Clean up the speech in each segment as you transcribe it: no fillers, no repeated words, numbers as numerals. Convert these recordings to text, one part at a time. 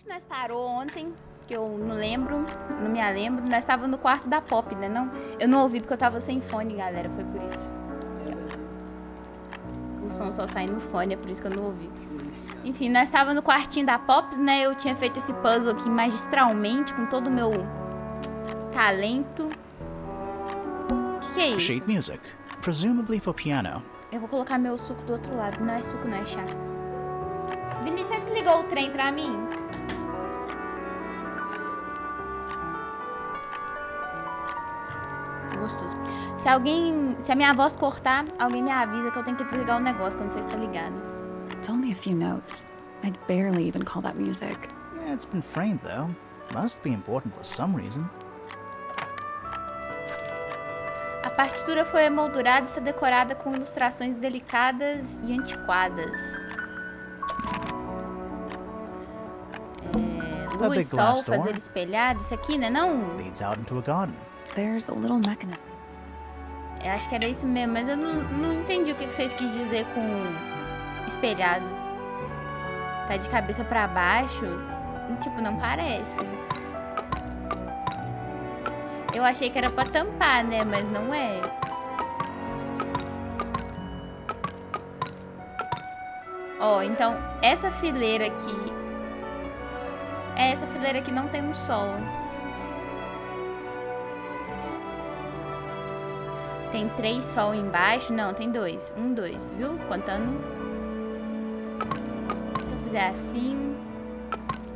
que nós parou ontem, que eu não lembro, não me lembro. Nós estávamos no quarto da Pop, né? Não, eu não ouvi porque eu tava sem fone, galera. Foi por isso. O som só sai no fone, é por isso que eu não ouvi. Enfim, nós estávamos no quartinho da Pops, né? Eu tinha feito esse puzzle aqui magistralmente, com todo o meu talento. O que é isso? Sheet music, presumably for piano. Eu vou colocar meu suco do outro lado. Não é suco, não é chá. Vinícius, você desligou o trem pra mim? Gostoso. Se a minha voz cortar, alguém me avisa que eu tenho que desligar o negócio, que eu não sei se tá ligado. It's only a few notes. I'd barely even call that music. Yeah, it's been framed though. Must be important for some reason. A partitura foi emoldurada e está decorada com ilustrações delicadas e antiquadas. Lua e sol, fazer espelhado. Isso aqui, né? Não? Leads out into a garden. There's a little mechanism. Eu acho que era isso mesmo, mas eu não entendi o que vocês quis dizer com espelhado. Tá de cabeça pra baixo? Tipo, não parece. Eu achei que era pra tampar, né? Mas não é. Ó, então, essa fileira aqui... essa fileira aqui não tem um sol. Tem 3 sol embaixo? Não, tem 2. 1, 2, viu? Contando. Se eu fizer assim...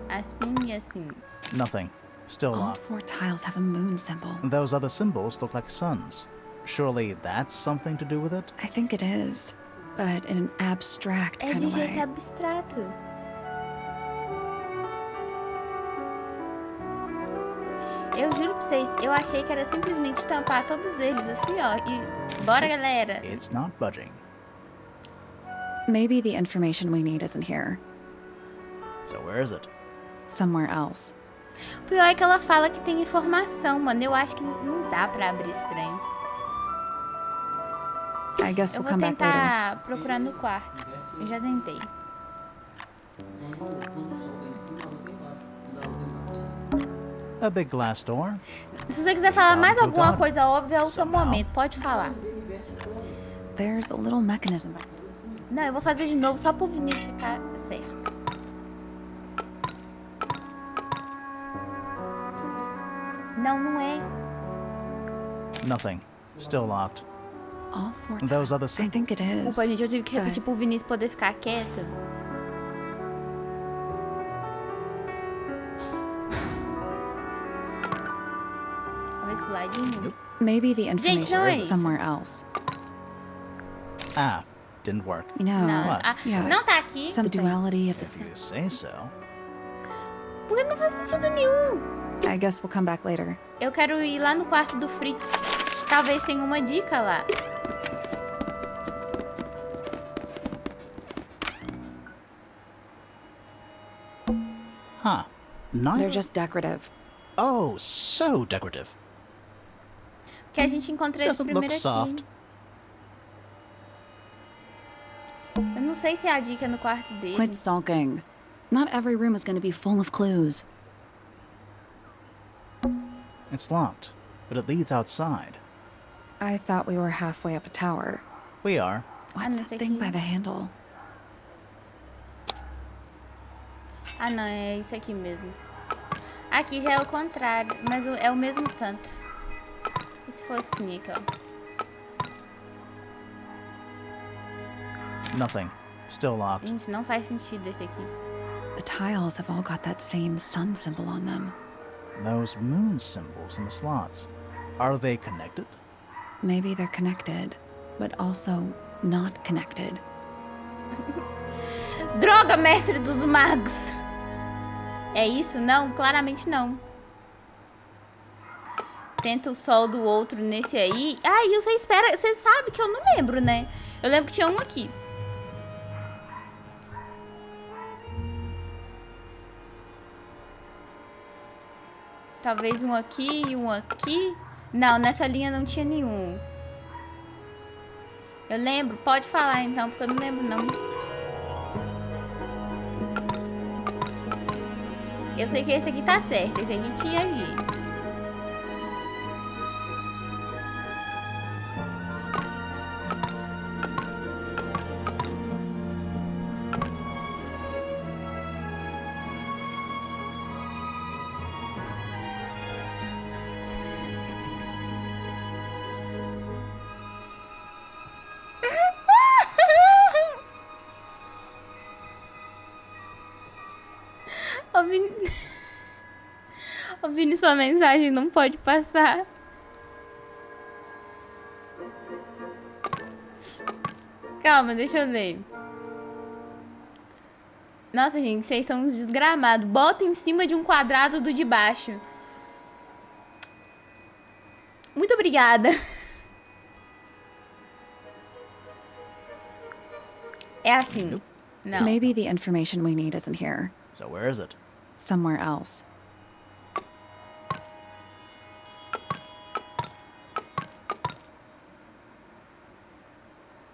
assim e assim. Nothing. Still All locked. 4 tiles have a moon symbol. Those other symbols look like suns. Surely that's something to do with it? I think it is, but in an abstract É kind de of jeito way. abstrato. Eu juro pra vocês, eu achei que era simplesmente tampar todos eles assim, ó. E bora, galera. It's not budging. Maybe the information we need isn't here. So where is it? Somewhere else. O pior é que ela fala que tem informação, mano. Eu acho que não dá pra abrir esse trem. I guess Eu we'll vou come back later. tentar procurar no quarto. Eu já tentei. A big glass door. Se você quiser falar mais alguma coisa óbvia, é o seu momento. Pode falar. There's a little mechanism. Não, eu vou fazer de novo só pro Vinícius ficar certo. Não, não é. Nothing. Still locked. All 4 Those other I symbols. think it is. Desculpa, gente, eu tive que repetir pro Vinícius poder ficar quieto. Talvez pro ladinho. Maybe the information não é is isso. somewhere else. Ah, didn't work. You know, Não, Yeah. não tá aqui. the duality of the If sun. you say so. Porque não faz sentido nenhum. I guess we'll come back later. Eu quero ir lá no quarto do Fritz. Talvez tenha uma dica lá. Huh. Neither. They're just decorative. Oh, so decorative. Que a gente encontrou esse Doesn't primeiro look soft. aqui. Eu não sei se é a dica no quarto dele. Quit sulking. Not every room is going to be full of clues. It's locked, but it leads outside. I thought we were halfway up a tower. We are. What's nesse that thing aqui. by the handle? Ah, não, é isso aqui mesmo. Aqui já é o contrário, mas é o mesmo tanto. E se fosse assim, aqui, ó. Nothing. Still locked. Gente, não faz sentido esse aqui. The tiles have all got that same sun symbol on them. Those moon symbols in the slots. Are they connected? Maybe they're connected, but also not connected. Droga, mestre dos magos! É isso? Não? Claramente não. Tenta o sol do outro nesse aí. Ah, e você espera... Você sabe que eu não lembro, né? Eu lembro que tinha um aqui. Talvez um aqui e um aqui. Não, nessa linha não tinha nenhum. Eu lembro? Pode falar então, porque eu não lembro não. Eu sei que esse aqui tá certo. Esse aqui tinha aqui. Ô, Vini, sua mensagem não pode passar. Calma, deixa eu ver. Nossa, gente, vocês são uns desgramados. Bota em cima de um quadrado do de baixo. Muito obrigada. É assim. Não. Maybe the information we need isn't here. So where is it? Somewhere else.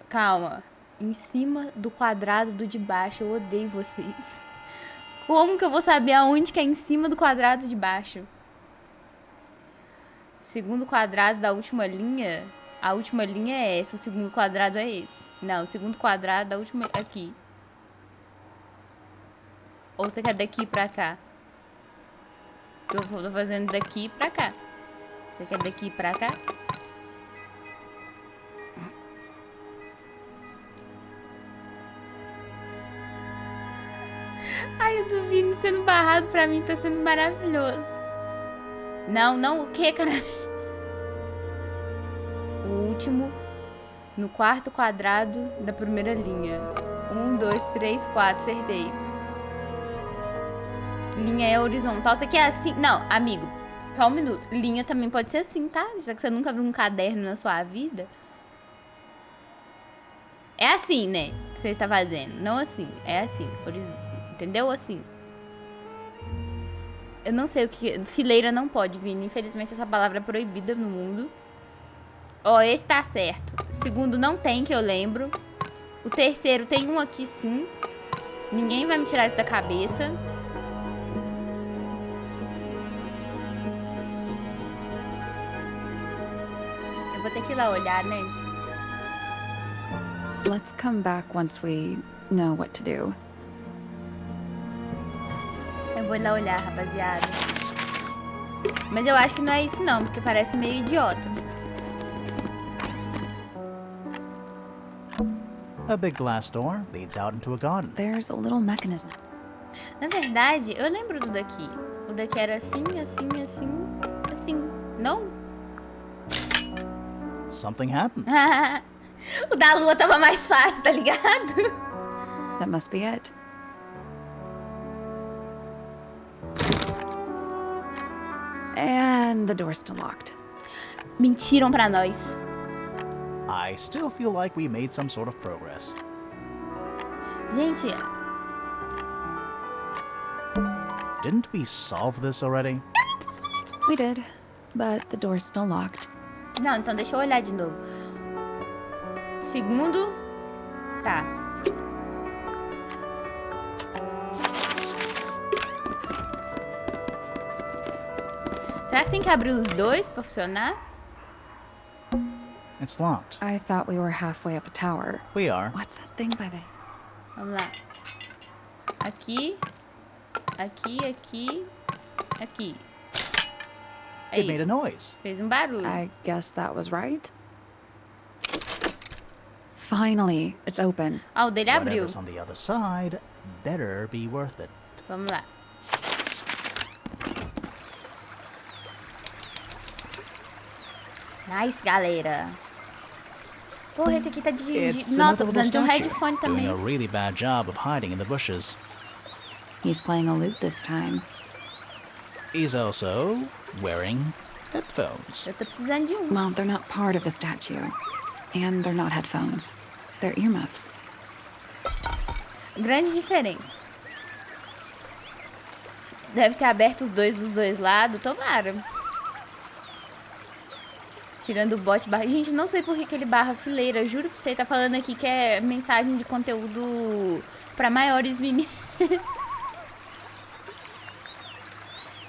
Calma. Em cima do quadrado do de baixo. Eu odeio vocês. Como que eu vou saber aonde que é em cima do quadrado de baixo? Segundo quadrado da última linha. A última linha é essa. O segundo quadrado é esse. Não, o segundo quadrado da última... Aqui. Ou você quer daqui pra cá? Eu tô fazendo daqui pra cá. Você quer daqui pra cá? Ai, eu tô vindo sendo barrado pra mim, tá sendo maravilhoso. Não, não, o que, cara? O último no quarto quadrado da primeira linha. 1, 2, 3, 4, acertei. Linha é horizontal. Isso aqui é assim. Não, amigo, só um minuto. Linha também pode ser assim, tá? Já que você nunca viu um caderno na sua vida. É assim, né? Que você está fazendo. Não assim. É assim. Entendeu? Assim. Eu não sei o que... Fileira não pode, Vini. Infelizmente, essa palavra é proibida no mundo. Ó, esse tá certo. O segundo não tem, que eu lembro. O terceiro tem um aqui, sim. Ninguém vai me tirar isso da cabeça. Eu vou ter que ir lá olhar, né? Let's come back once we know what to do. Eu vou ir lá olhar, rapaziada. Mas eu acho que não é isso não, porque parece meio idiota. A big glass door leads out into a garden. There's a little mechanism. Na verdade, eu lembro do daqui. O daqui era assim, assim, assim, assim. Não? Something happened. O da lua tava mais fácil, tá ligado? That must be it. And the door's still locked. Mentiram pra nós. I still feel like we made some sort of progress. Gente, Didn't we solve this already? We did, but the door's still locked. não, então deixa eu olhar de novo. Segundo. Tá. Será que tem que abrir os dois pra funcionar? It's locked. I thought we were halfway up a tower. We are. What's that thing by the... Vamos lá. Aqui. Aqui, aqui. Aqui. It made Aí, a noise. fez um barulho. I guess that was right. Finally, it's open. Ah, o dele abriu. Whatever's on the other side better be worth it. Vamos lá. Nice, galera. Porra, esse aqui tá de... It's Não, tô another little precisando de um statue headphone doing também. a really bad job of hiding in the bushes. He's playing a lute this time. He's also wearing headphones. Eu tô precisando de um. Well, they're not part of the statue. And they're not headphones. They're earmuffs. Grande diferença. Deve ter aberto os dois dos dois lados. Tomara. Tirando o bot barra... Gente, não sei por que ele barra fileira. Juro pra você, tá falando aqui que é mensagem de conteúdo pra maiores meninos.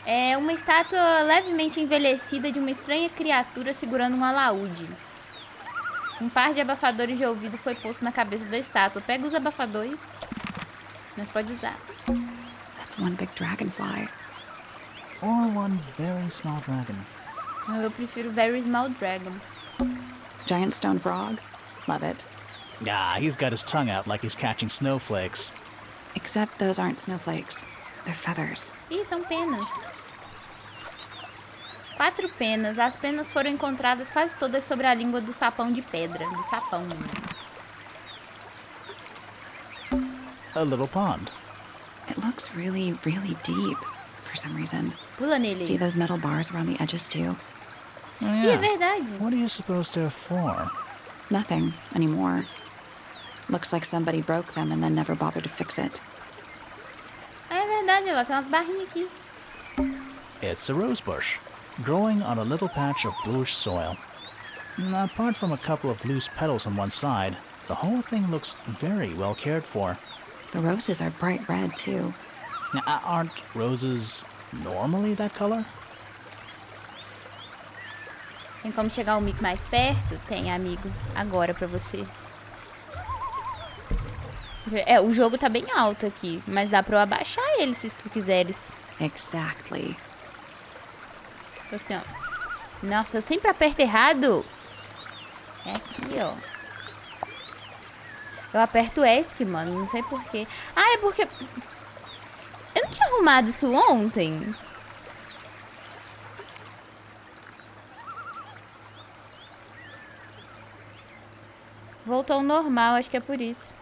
É uma estátua levemente envelhecida de uma estranha criatura segurando um alaúde. Um par de abafadores de ouvido foi posto na cabeça da estátua. Pega os abafadores. Nós pode usar. That's one big dragonfly. Or one very small dragon. Eu prefiro Very Small Dragon. Giant stone frog. Love it. Ah, he's got his tongue out like he's catching snowflakes. Except those aren't snowflakes. They're feathers. Ih, são penas. 4 penas. As penas foram encontradas quase todas sobre a língua do sapão de pedra. Do sapão. A little pond. It looks really, really deep for some reason. Pula nele. See those metal bars around the edges too? Oh, Ih, é verdade. What are you supposed to for? Nothing anymore. Looks like somebody broke them and then never bothered to fix it. Ah, é verdade, ó. Tem umas barrinhas aqui. It's a rose bush, growing on a little patch of bluish soil. Apart from a couple of loose petals on one side, the whole thing looks very well cared for. The roses are bright red too. Now, aren't roses normally that color? Tem como chegar o mic mais perto? Tem, amigo. Agora pra você. É, o jogo tá bem alto aqui, mas dá pra eu abaixar ele se tu quiseres. Exactly. Assim, ó. Nossa, eu sempre aperto errado. É aqui, ó. Eu aperto ESC, mano. Não sei porquê. Ah, é porque... Eu não tinha arrumado isso ontem. Voltou ao normal, acho que é por isso.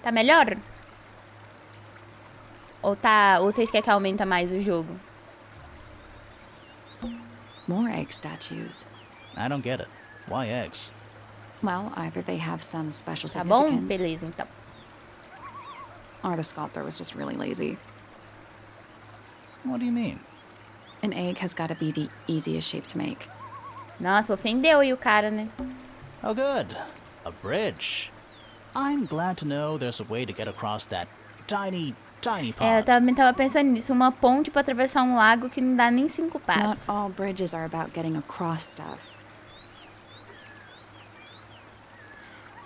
Tá melhor? Ou vocês querem que aumente mais o jogo? More egg statues. I don't get it. Why eggs? Well, either they have some special Tá bom? significance, Beleza, então. or the sculptor was just really lazy. What do you mean? An egg has got to be the easiest shape to make. Nossa, ofendeu aí o cara, né? Oh, good. A bridge. I'm glad to know there's a way to get across that tiny É, eu pond. também tava pensando nisso. Uma ponte pra atravessar um lago que não dá nem 5 Not passos. all bridges are about getting across stuff.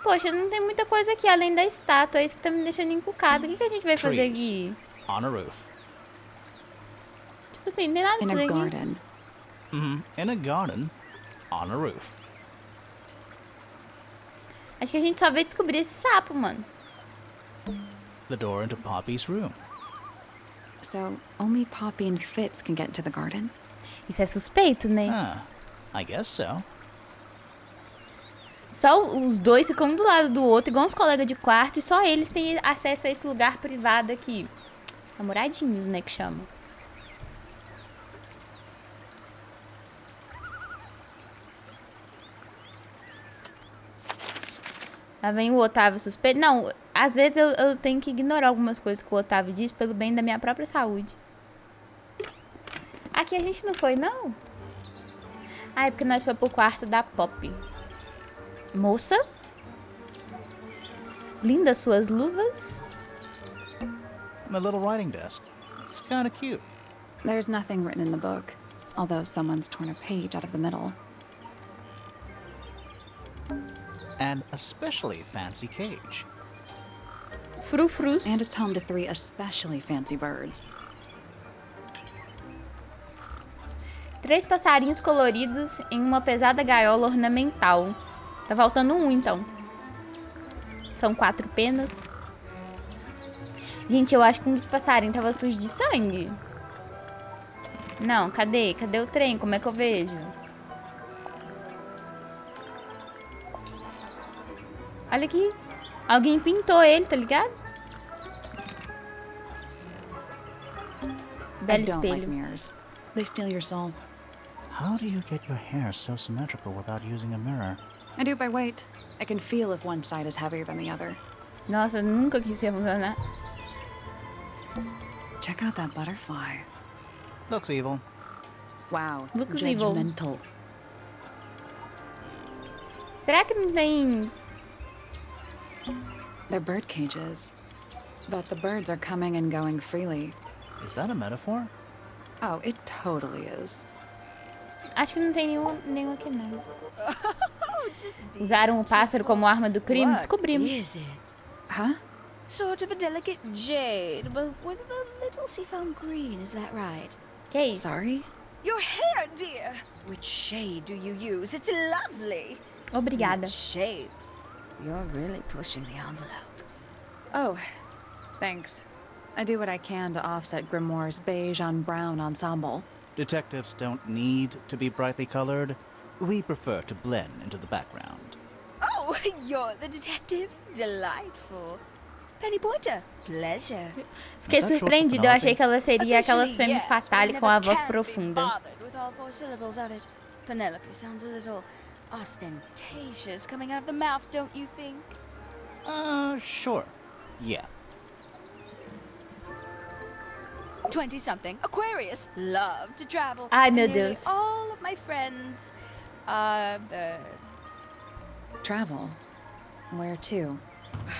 Poxa, não tem muita coisa aqui além da estátua. É isso que tá me deixando encucado. O que a gente vai fazer Trees. aqui? On a roof. Tipo assim, não tem nada pra In fazer a aqui. garden. In a garden. On a roof. Acho que a gente só veio descobrir esse sapo, mano. The door into Poppy's room. So only Poppy and Fitz can get into the garden? Isso é suspeito, né? Ah, I guess so. Só os dois ficam um do lado do outro, igual uns colegas de quarto, e só eles têm acesso a esse lugar privado aqui. Namoradinhos, né, que chama. Lá vem o Otávio suspeito. Não, às vezes eu tenho que ignorar algumas coisas que o Otávio diz pelo bem da minha própria saúde. Aqui a gente não foi, não? Ah, é porque nós fomos pro quarto da Pop. Moça? Lindas suas luvas. My little writing desk. It's kind of cute. There's nothing written in the book, although someone's torn a page out of the middle. And especially fancy cage. Frufrus. And it's home to 3 especially fancy birds. 3 passarinhos coloridos em uma pesada gaiola ornamental. Tá faltando um, então. São 4 penas. Gente, eu acho que um dos passarinhos tava sujo de sangue. Não, cadê? Cadê o trem? Como é que eu vejo? Olha aqui. Alguém pintou ele, tá ligado? I Belo don't like espelho. mirrors. They steal your soul. How do you get your hair so symmetrical without using a mirror? I do by weight. I can feel if one side is heavier than the other. Nossa, nunca quis isso ia funcionar. Check out that butterfly. Looks evil. Wow. Looks evil. Judgmental. Será que não tem They're bird cages. But the birds are coming and going freely. Is that a metaphor? Oh, it totally is. Acho que não tem nenhum aqui, não. Just Usaram o pássaro como arma do crime? What Descobrimos. is it? Huh? Sort of a delicate jade, but with a little seafoam green, is that right? Que é isso? Sorry? Your hair, dear! Which shade do you use? It's lovely! Obrigada. That shape. You're really pushing the envelope. Oh, thanks. I do what I can to offset Grimoire's beige on brown ensemble. Detectives don't need to be brightly colored. We prefer to blend into the background. Oh, you're the detective? Delightful. Penny Pointer, pleasure. Fiquei surpreendida. Eu achei que ela seria aquelas femme fatale com a voz profunda. With all 4 syllables of it. Penelope sounds a little ostentatious coming out of the mouth, don't you think? Sure. Yeah. 20-something, Aquarius, love to travel. Ai, meu Nearly Deus. all of my friends are birds. Travel? Where to?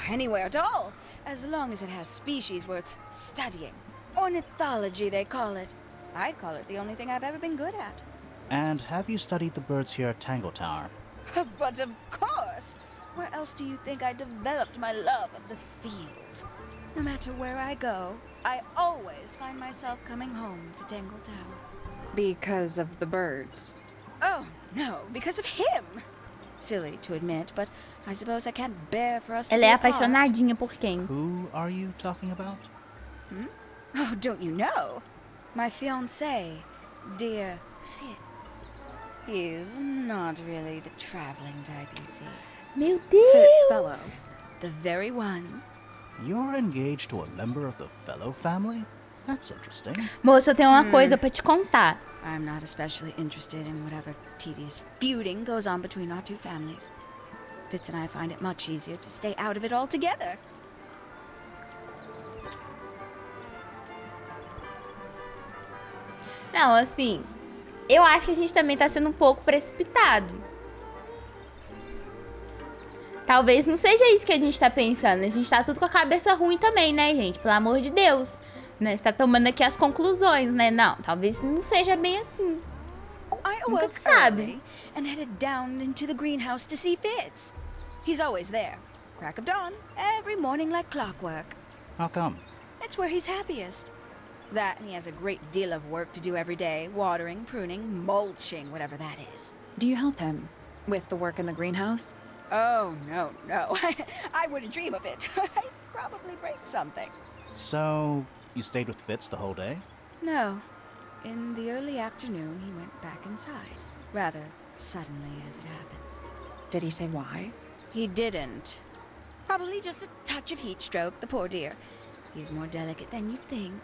Anywhere at all, as long as it has species worth studying. Ornithology, they call it. I call it the only thing I've ever been good at. And have you studied the birds here at Tangle Tower? But of course! Where else do you think I developed my love of the field? No matter where I go, I always find myself coming home to Tangle Tower. Because of the birds. Oh, no, because of him! Silly to admit, but I suppose I can't bear for us to Ela be é apart. apaixonadinha por quem? Who are you talking about? Oh, don't you know? My fiancé, dear Fitz. He's not really the traveling type, you see. Meu Fitz fellow. Deus! The very one. You're engaged to a member of the Fellow family? That's interesting. Moça, eu tenho uma coisa pra te contar. I'm not especially interested in whatever tedious feuding goes on between our two families. Fitz and I find it much easier to stay out of it altogether. Não, assim, eu acho que a gente também tá sendo um pouco precipitado. Talvez não seja isso que a gente tá pensando. A gente tá tudo com a cabeça ruim também, né, gente? Pelo amor de Deus. Né? Você tá tomando aqui as conclusões, né? Não, talvez não seja bem assim. I Nunca awoke se sabe. early and headed down into the greenhouse to see Fitz. He's always there. Crack of dawn, every morning like clockwork. How come? It's where he's happiest. That and he has a great deal of work to do every day. Watering, pruning, mulching, whatever that is. Do you help him with the work in the greenhouse? Oh, no. I wouldn't dream of it. I'd probably break something. So, you stayed with Fitz the whole day? No. In the early afternoon, he went back inside. Rather suddenly, as it happens. Did he say why? He didn't. Probably just a touch of heat stroke, the poor dear. He's more delicate than you'd think.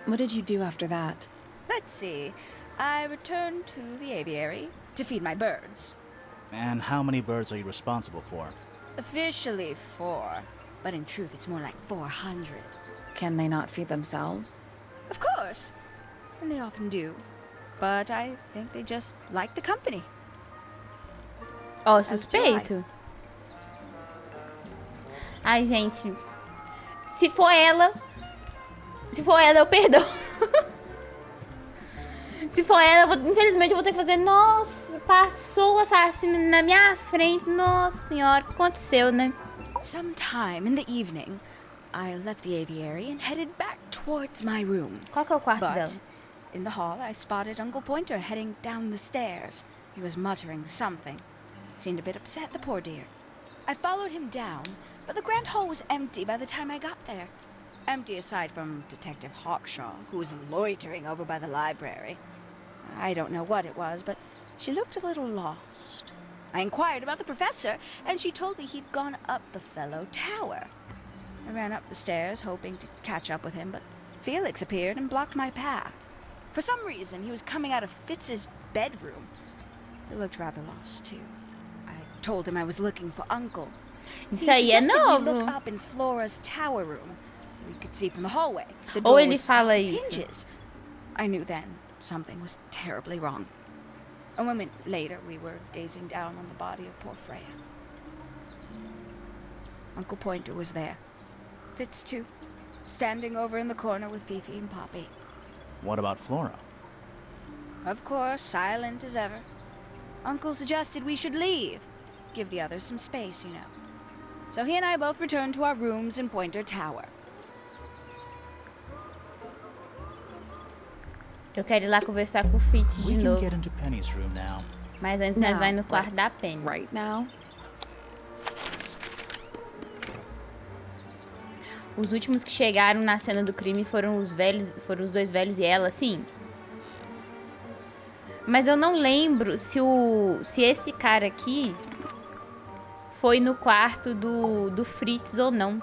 What did you do after that? Let's see. I returned to the aviary to feed my birds. And how many birds are you responsible for? Officially 4, but in truth it's more like 400. Can they not feed themselves? Of course, and they often do. But I think they just like the company. Ó, suspeito. Ai, gente. Se for ela, eu perdoo. Se for ela, infelizmente eu vou ter que fazer. Nossa, passou o assassino na minha frente. Nossa senhora, o que aconteceu, né? Sometime in the evening, I left the aviary and headed back towards my room. Qual que é o quarto dela? But in the hall, I spotted Uncle Pointer heading down the stairs. He was muttering something. Seemed a bit upset, the poor dear. I followed him down, but the grand hall was empty by the time I got there. Empty aside from Detective Hawkshaw, who was loitering over by the library. I don't know what it was, but she looked a little lost. I inquired about the professor, and she told me he'd gone up the Fellow Tower. I ran up the stairs, hoping to catch up with him, but Felix appeared and blocked my path. For some reason, he was coming out of Fitz's bedroom. He looked rather lost, too. I told him I was looking for Uncle. Isso aí é We novo. look up in Flora's tower room. We could see from the hallway. The Ou door ele was fala off its isso. hinges. I knew then something was terribly wrong. A moment later, we were gazing down on the body of poor Freya. Uncle Pointer was there. Fitz, too. Standing over in the corner with Fifi and Poppy. What about Flora? Of course, silent as ever. Uncle suggested we should leave. Give the others some space, you know. So he and I both returned to our rooms in Pointer Tower. Eu quero ir lá conversar com o Fitz de We can novo. get into Penny's room now. Mas antes nós Now, vai no quarto da Penny. Right now? Os últimos que chegaram na cena do crime foram os dois velhos e ela, sim. Mas eu não lembro se esse cara aqui foi no quarto do Fritz ou não.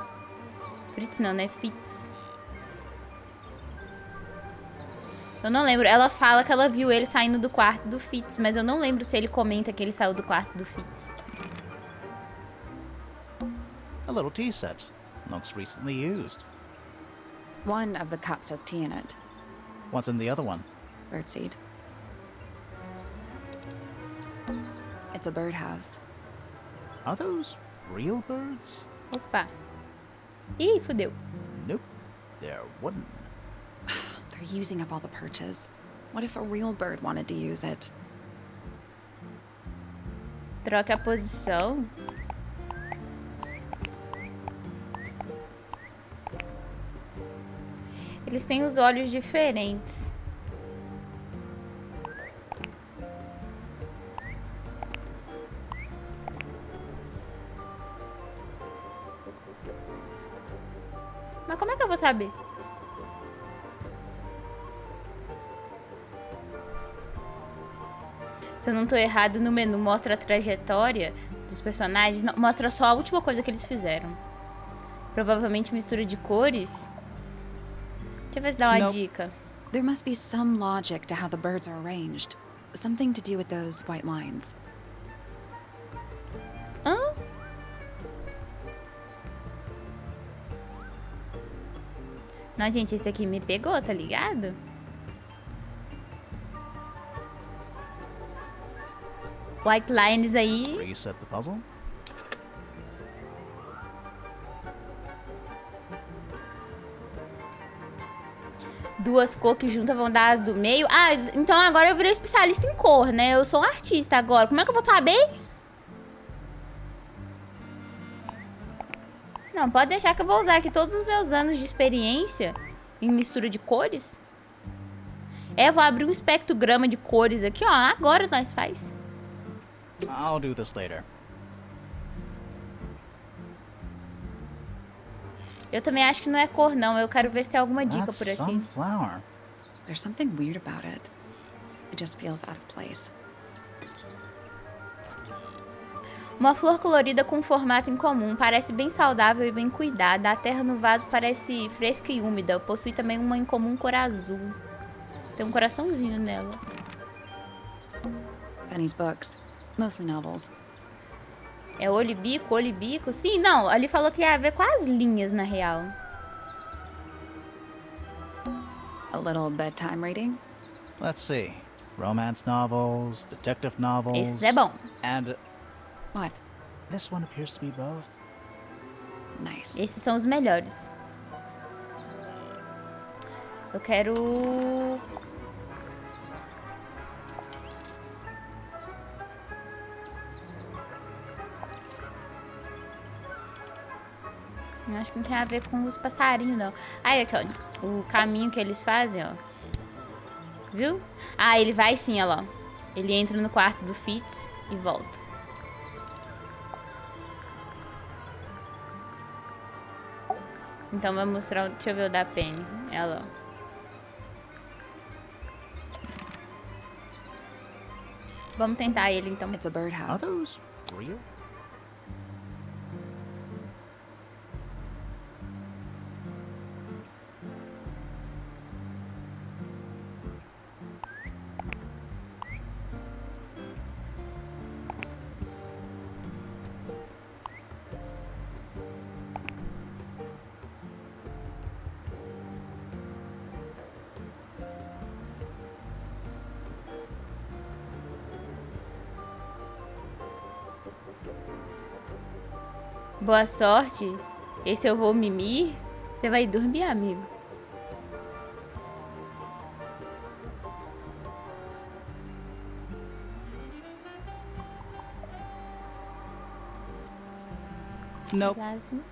Fritz não, né? Fitz. Eu não lembro. Ela fala que ela viu ele saindo do quarto do Fitz, mas eu não lembro se ele comenta que ele saiu do quarto do Fitz. A little tea set. Looks recently used. One of the cups has tea in it. What's in the other one? Birdseed. It's a birdhouse. Are those real birds? Opa. Ih, fudeu. Nope. They're wooden. They're using up all the perches. What if a real bird wanted to use it? Troca a posição. Eles têm os olhos diferentes. Mas como é que eu vou saber? Se eu não tô errado, no menu mostra a trajetória dos personagens. Não, mostra só a última coisa que eles fizeram. Provavelmente mistura de cores. Deixa eu ver se dá uma Não. dica. There must be some logic to how the birds are arranged. Something to do with those white lines. Hã? Não, gente, esse aqui me pegou, tá ligado? White lines aí. Reset the puzzle. Duas cores que juntas vão dar as do meio. Ah, então agora eu virei especialista em cor, né? Eu sou um artista agora. Como é que eu vou saber? Não, pode deixar que eu vou usar aqui todos os meus anos de experiência em mistura de cores. É, eu vou abrir um espectrograma de cores aqui, ó. Agora nós faz. I'll do this later. Eu também acho que não é cor, não. Eu quero ver se tem alguma dica That's por aqui. sunflower. There's something weird about it. It just feels out of place. Uma flor colorida com um formato incomum. Parece bem saudável e bem cuidada. A terra no vaso parece fresca e úmida. Possui também uma incomum cor azul. Tem um coraçãozinho nela. Penny's books. Mostly novels. É olho e bico, olho e bico? Sim, não. Ali falou que ia ver com as linhas, na real. A little bedtime reading. Let's see. Romance novels, detective novels. Esse é bom. And What? this one appears to be both. Nice. Esses são os melhores. Eu quero... Acho que não tem a ver com os passarinhos, não. Aí, aqui, ó. O caminho que eles fazem, ó. Viu? Ah, ele vai sim, olha lá. Ele entra no quarto do Fitz e volta. Então vai mostrar... Deixa eu ver o da Penny. Ela, ó. Vamos tentar ele, então. It's a Are birdhouse. those real? Boa sorte. Esse eu vou mimir. Você vai dormir, amigo. Nope.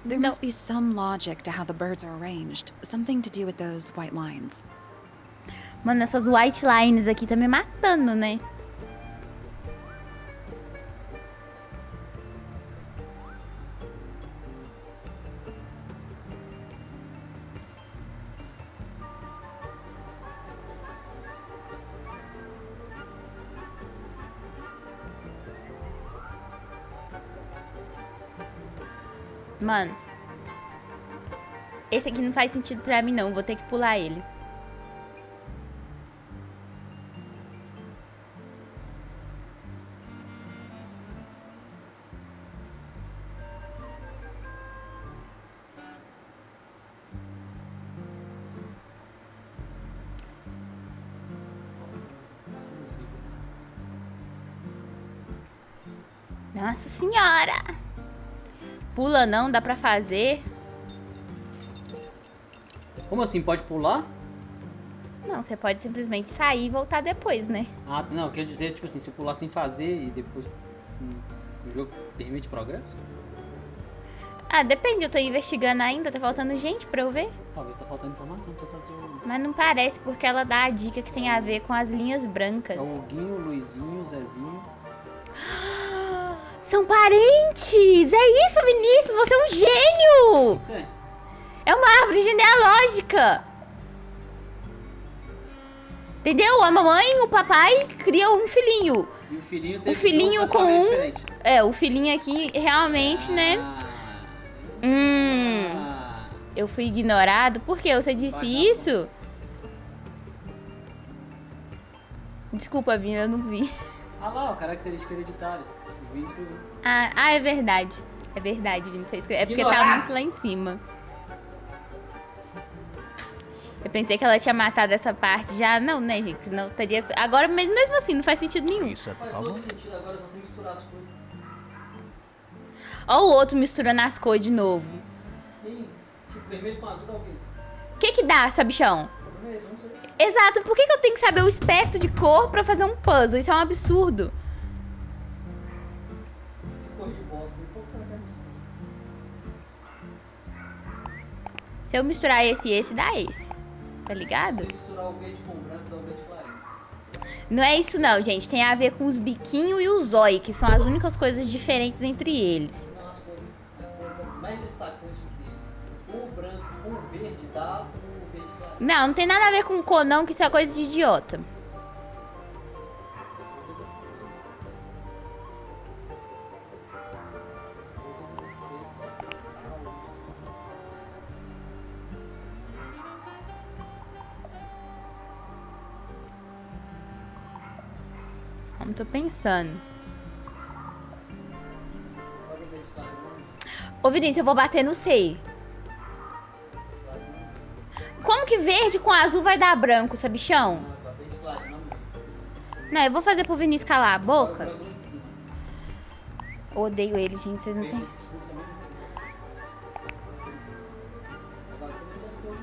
There Não. must be some logic to how the birds are arranged. Something to do with those white lines. Mano, essas white lines aqui tá me matando, né? Mano, esse aqui não faz sentido pra mim, não. Vou ter que pular ele. Nossa senhora! Pula não, dá pra fazer. Como assim? Pode pular? Não, você pode simplesmente sair e voltar depois, né? Ah, não, quer dizer, tipo assim, se pular sem fazer e depois o jogo permite progresso? Ah, depende, eu tô investigando ainda, tá faltando gente pra eu ver. Talvez tá faltando informação pra fazer o... Mas não parece, porque ela dá a dica que tem a ver com as linhas brancas. É o Guinho, o Luizinho, o Zezinho. São parentes! É isso, Vinícius, você é um gênio! É uma árvore genealógica! Entendeu? A mamãe e o papai criam um filhinho. E o filhinho O teve filhinho duas com famílias um... diferentes. É, o filhinho aqui realmente, né? Eu fui ignorado. Por que você disse isso? Desculpa, Vini, eu não vi. Ah lá, ó, característica hereditária. O Vini escreveu. Ah, é verdade. É verdade, Vini, você escreveu. É porque tá Ignorado. muito lá em cima. Eu pensei que ela tinha matado essa parte já. Não, né, gente? Não teria... Agora, mesmo assim, não faz sentido nenhum. You set the Faz puzzle? todo sentido agora, só você misturar as coisas. Ó o outro misturando as cores de novo. Sim, tipo vermelho com azul dá o quê? O que que dá, sabichão? Talvez, não sei. Exato, por que que eu tenho que saber o espectro de cor pra fazer um puzzle? Isso é um absurdo. Se cor de bosta, depois você não quer misturar. Se eu misturar esse e esse, dá esse. Tá ligado? Se misturar o verde com o branco, dá o verde clarinho. Não é isso não, gente. Tem a ver com os biquinhos e os zóio, que são as únicas coisas diferentes entre eles. Não, as coisas, a coisa mais destacante deles. O branco com o verde dá o verde clarinho. Não tem nada a ver com cor não, que isso é coisa de idiota. Não tô pensando. Ô, Vinícius, eu vou bater no sei. Como que verde com azul vai dar branco, sabichão? Verde clarinho, não. Não, eu vou fazer pro Vinícius calar a boca. Branco lá em cima. Odeio ele, gente, vocês não têm... Verde escuro também lá em cima. Agora você mete as cores.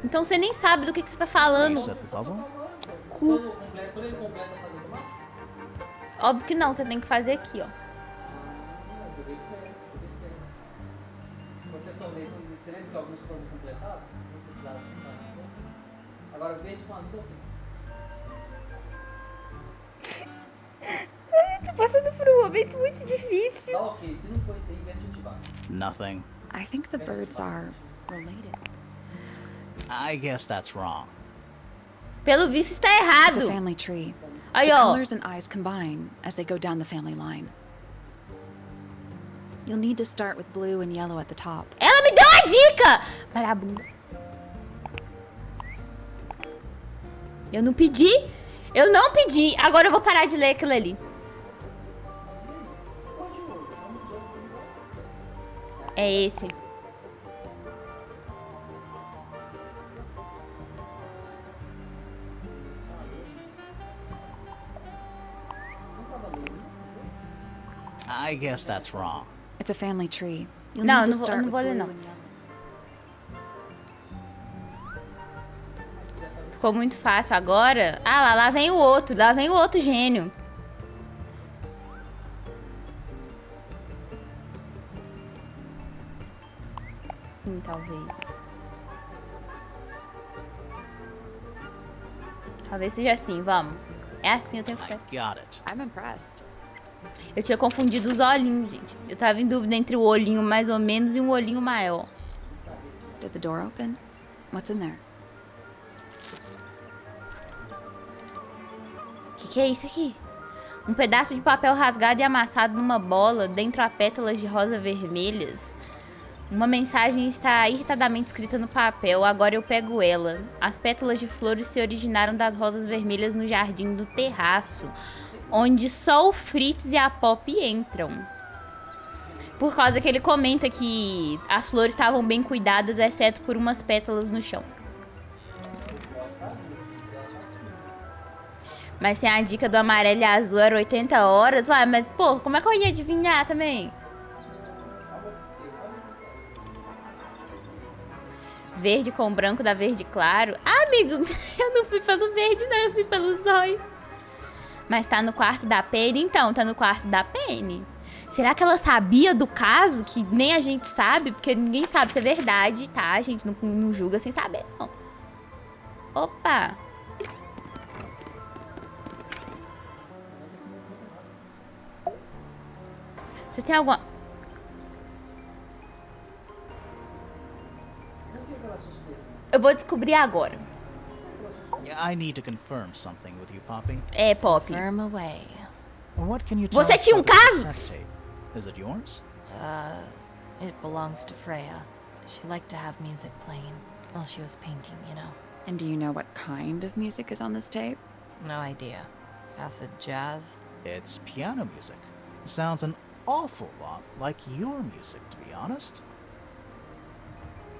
Então você nem sabe do que você tá falando. You set the puzzle? Quando ele completa, faz automático? Óbvio que não, você tem que fazer aqui, ó. Joguei esperto, joguei esperto. Professor Leiton, você lembra que algumas coisas completavam? Sem você precisar completar as coisas? Agora verde com azul. Tô passando por um momento muito difícil. Tá ok, se não for isso aí, verde de baixo. Nothing. I think the birds are related. I guess that's wrong. Pelo visto está It's a errado. family tree. Aí, The ó. colors and eyes combine as they go down the family line. You'll need to start with blue and yellow at the top. Ela me deu a dica! Vagabunda. Eu não pedi. Eu não pedi. Agora eu vou parar de ler aquilo ali. É esse. I guess that's wrong. It's a family tree. You'll Não, need to eu start não vou with ler, blue não. and yellow. Ficou muito fácil agora. Ah, lá vem o outro. Lá vem o outro gênio. Sim, talvez. Talvez seja assim, vamos. É assim, eu tenho fé. I got it. I'm impressed. Eu tinha confundido os olhinhos, gente. Eu tava em dúvida entre o olhinho mais ou menos e um olhinho maior. Did the door open? What's in there? Que é isso aqui? Um pedaço de papel rasgado e amassado numa bola, dentro há pétalas de rosa vermelhas. Uma mensagem está irritadamente escrita no papel, agora eu pego ela. As pétalas de flores se originaram das rosas vermelhas no jardim do terraço, onde só o Fritz e a Pop entram. Por causa que ele comenta que as flores estavam bem cuidadas, exceto por umas pétalas no chão. Mas sem a dica do amarelo e azul era 80 horas. Ué, mas, pô, como é que eu ia adivinhar também? Verde com branco da verde claro. Ah, amigo, eu não fui pelo verde, não. Eu fui pelo zóio. Mas tá no quarto da Penny? Então, tá no quarto da Penny. Será que ela sabia do caso? Que nem a gente sabe? Porque ninguém sabe se é verdade, tá? A gente não julga sem saber, não. Opa! Você tem alguma... Eu vou descobrir agora. I need to confirm something with you, Poppy. É, Pop. Firm away. What can you tell Você us tinha about caso? the cassette tape? Is it yours? It belongs to Freya. She liked to have music playing while she was painting, you know. And do you know what kind of music is on this tape? No idea. Acid jazz? It's piano music. Sounds an awful lot like your music, to be honest.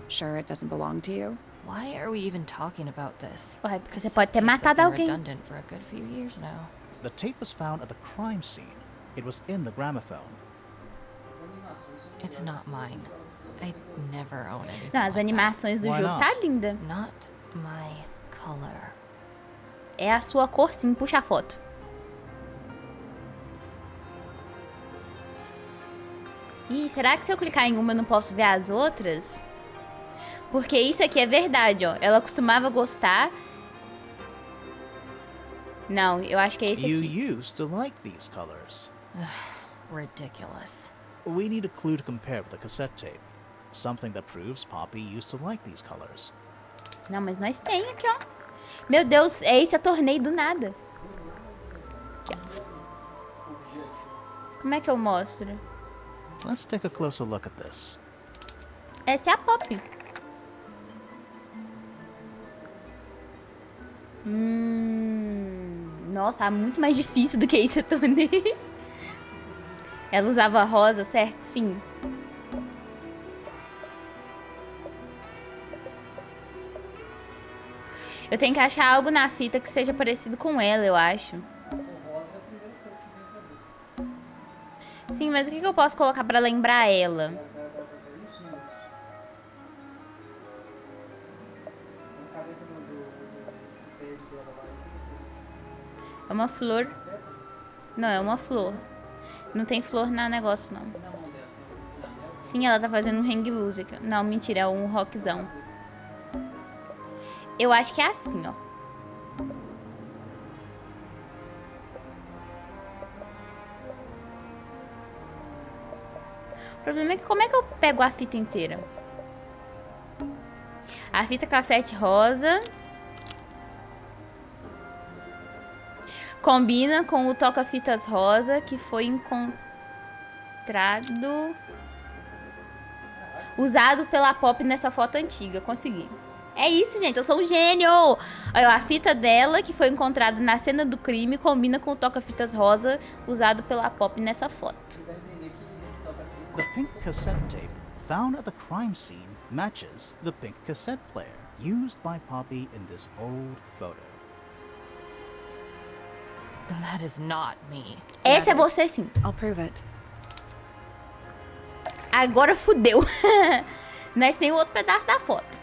Sure it doesn't belong to you? Why are we even talking about this? Ué, porque você Cassette pode ter tapes have matado been alguém. redundant for a good few years now. The tape was found at the crime scene. It was in the gramophone. It's not mine. I never own anything Não, as like animações do Why jogo not? tá linda. that. Not my color. É a sua cor, sim. Puxa a foto. Ih, será que se eu clicar em uma eu não posso ver as outras? Porque isso aqui é verdade, ó. Ela costumava gostar. Não, eu acho que é esse You aqui. used to like these colors. Ridiculous. We need a clue to compare with the cassette tape. Something that proves Poppy used to like these colors. Não, mas nós tem aqui, ó. Meu Deus, esse é torneio do nada. Aqui, ó. Como é que eu mostro? Let's take a closer look at this. Essa é a Pop. Nossa, muito mais difícil do que isso a torneio. Ela usava rosa, certo? Sim. Eu tenho que achar algo na fita que seja parecido com ela, eu acho. Sim, mas o que eu posso colocar pra lembrar ela? É uma flor. Não, é uma flor. Não tem flor no negócio, não. Sim, ela tá fazendo um hang loose aqui. Não, mentira, é um rockzão. Eu acho que é assim, ó. O problema é que como é que eu pego a fita inteira? A fita cassete rosa combina com o toca-fitas rosa que foi encontrado... usado pela Pop nessa foto antiga. Consegui. É isso, gente. Eu sou um gênio. Olha, a fita dela, que foi encontrada na cena do crime, combina com o toca-fitas rosa usado pela Pop nessa foto. The pink cassette tape found at the crime scene matches the pink cassette player used by Poppy in this old photo. That is not me. Essa é That is. você, sim. I'll prove it. Agora fudeu. Nós tem o outro pedaço da foto.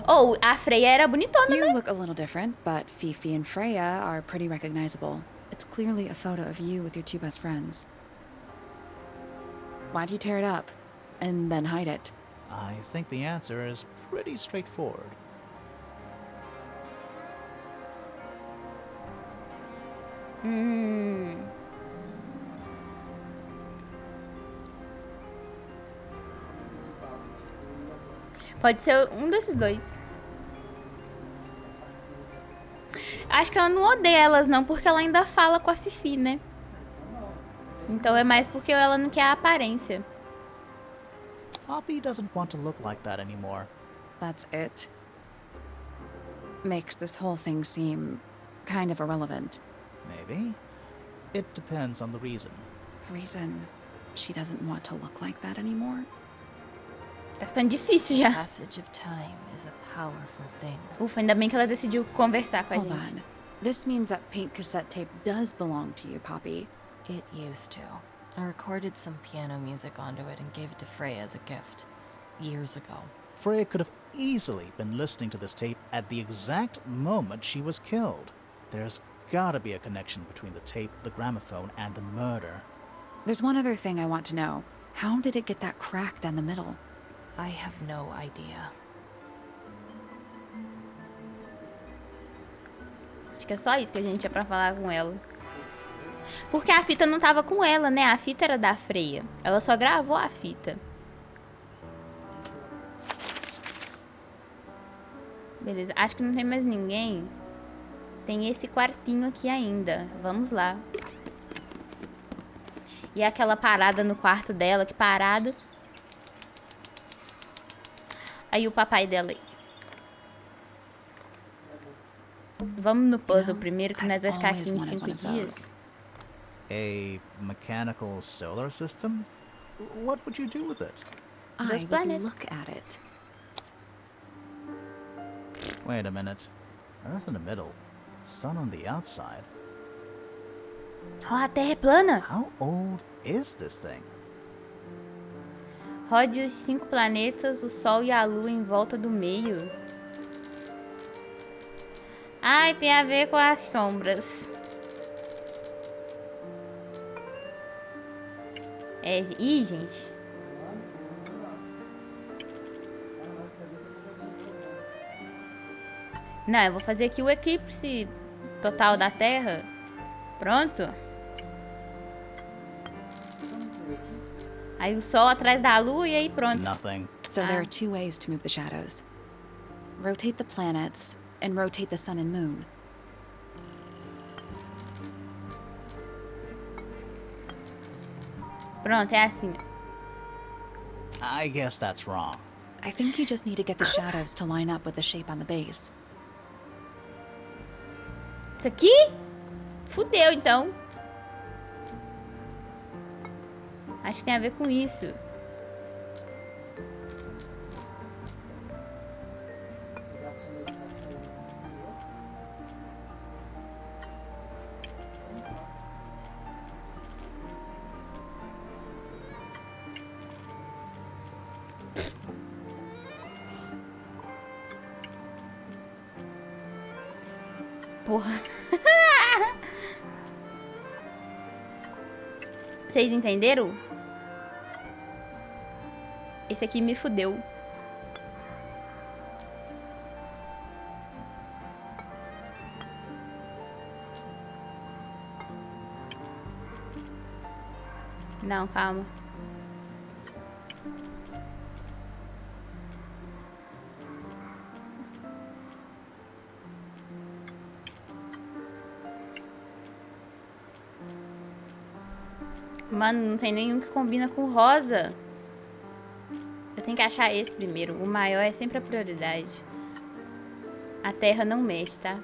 Oh, a Freya era bonitona, You né? look a little different, but Fifi and Freya are pretty recognizable. It's clearly a photo of you with your two best friends. Why'd you tear it up? And then hide it? I think the answer is pretty straightforward. Pode ser um desses dois. Acho que ela não odeia elas não, porque ela ainda fala com a Fifi, né? Então é mais porque ela não quer a aparência. Poppy doesn't want to look like that anymore. That's it. Makes this whole thing seem kind of irrelevant. Maybe. It depends on the reason. The reason she doesn't want to look like that anymore? Tá ficando difícil já. Passage of time is a powerful thing. Ufa, ainda bem que ela decidiu conversar com a Hold gente. on. This means that pink cassette tape does belong to you, Poppy. It used to. I recorded some piano music onto it and gave it to Freya as a gift. Years ago. Freya could have easily been listening to this tape at the exact moment she was killed. There's gotta be a connection between the tape, the gramophone, and the murder. There's one other thing I want to know. How did it get that crack down the middle? I have no idea. Acho que é só isso que a gente tinha pra falar com ela. Porque a fita não tava com ela, né? A fita era da Freya. Ela só gravou a fita. Beleza, acho que não tem mais ninguém. Tem esse quartinho aqui ainda. Vamos lá. E aquela parada no quarto dela, que parada. Aí o papai dela aí. Vamos no puzzle primeiro, que nós vai ficar aqui uns 5 dias. A mechanical solar system? What would you do with it? This I planet. would look at it. Wait a minute. Earth in the middle. Sun on the outside. Ó, a Terra é plana. How old is this thing? Rode os 5 planetas, o Sol e a Lua em volta do meio. Ai, tem a ver com as sombras. É, ih, gente. Não, eu vou fazer aqui o eclipse total da Terra. Pronto. Aí o Sol atrás da Lua e aí pronto. Nothing. So there are two ways to move the shadows. Rotate the planets and rotate the sun and moon. Pronto, é assim. I guess that's wrong. I think you just need to get the shadows to line up with the shape on the base. Isso aqui? Fudeu, então. Acho que tem a ver com isso. Porra. Vocês entenderam? Esse aqui me fudeu. Não, calma. Mano, não tem nenhum que combina com rosa. Eu tenho que achar esse primeiro. O maior é sempre a prioridade. A terra não mexe, tá?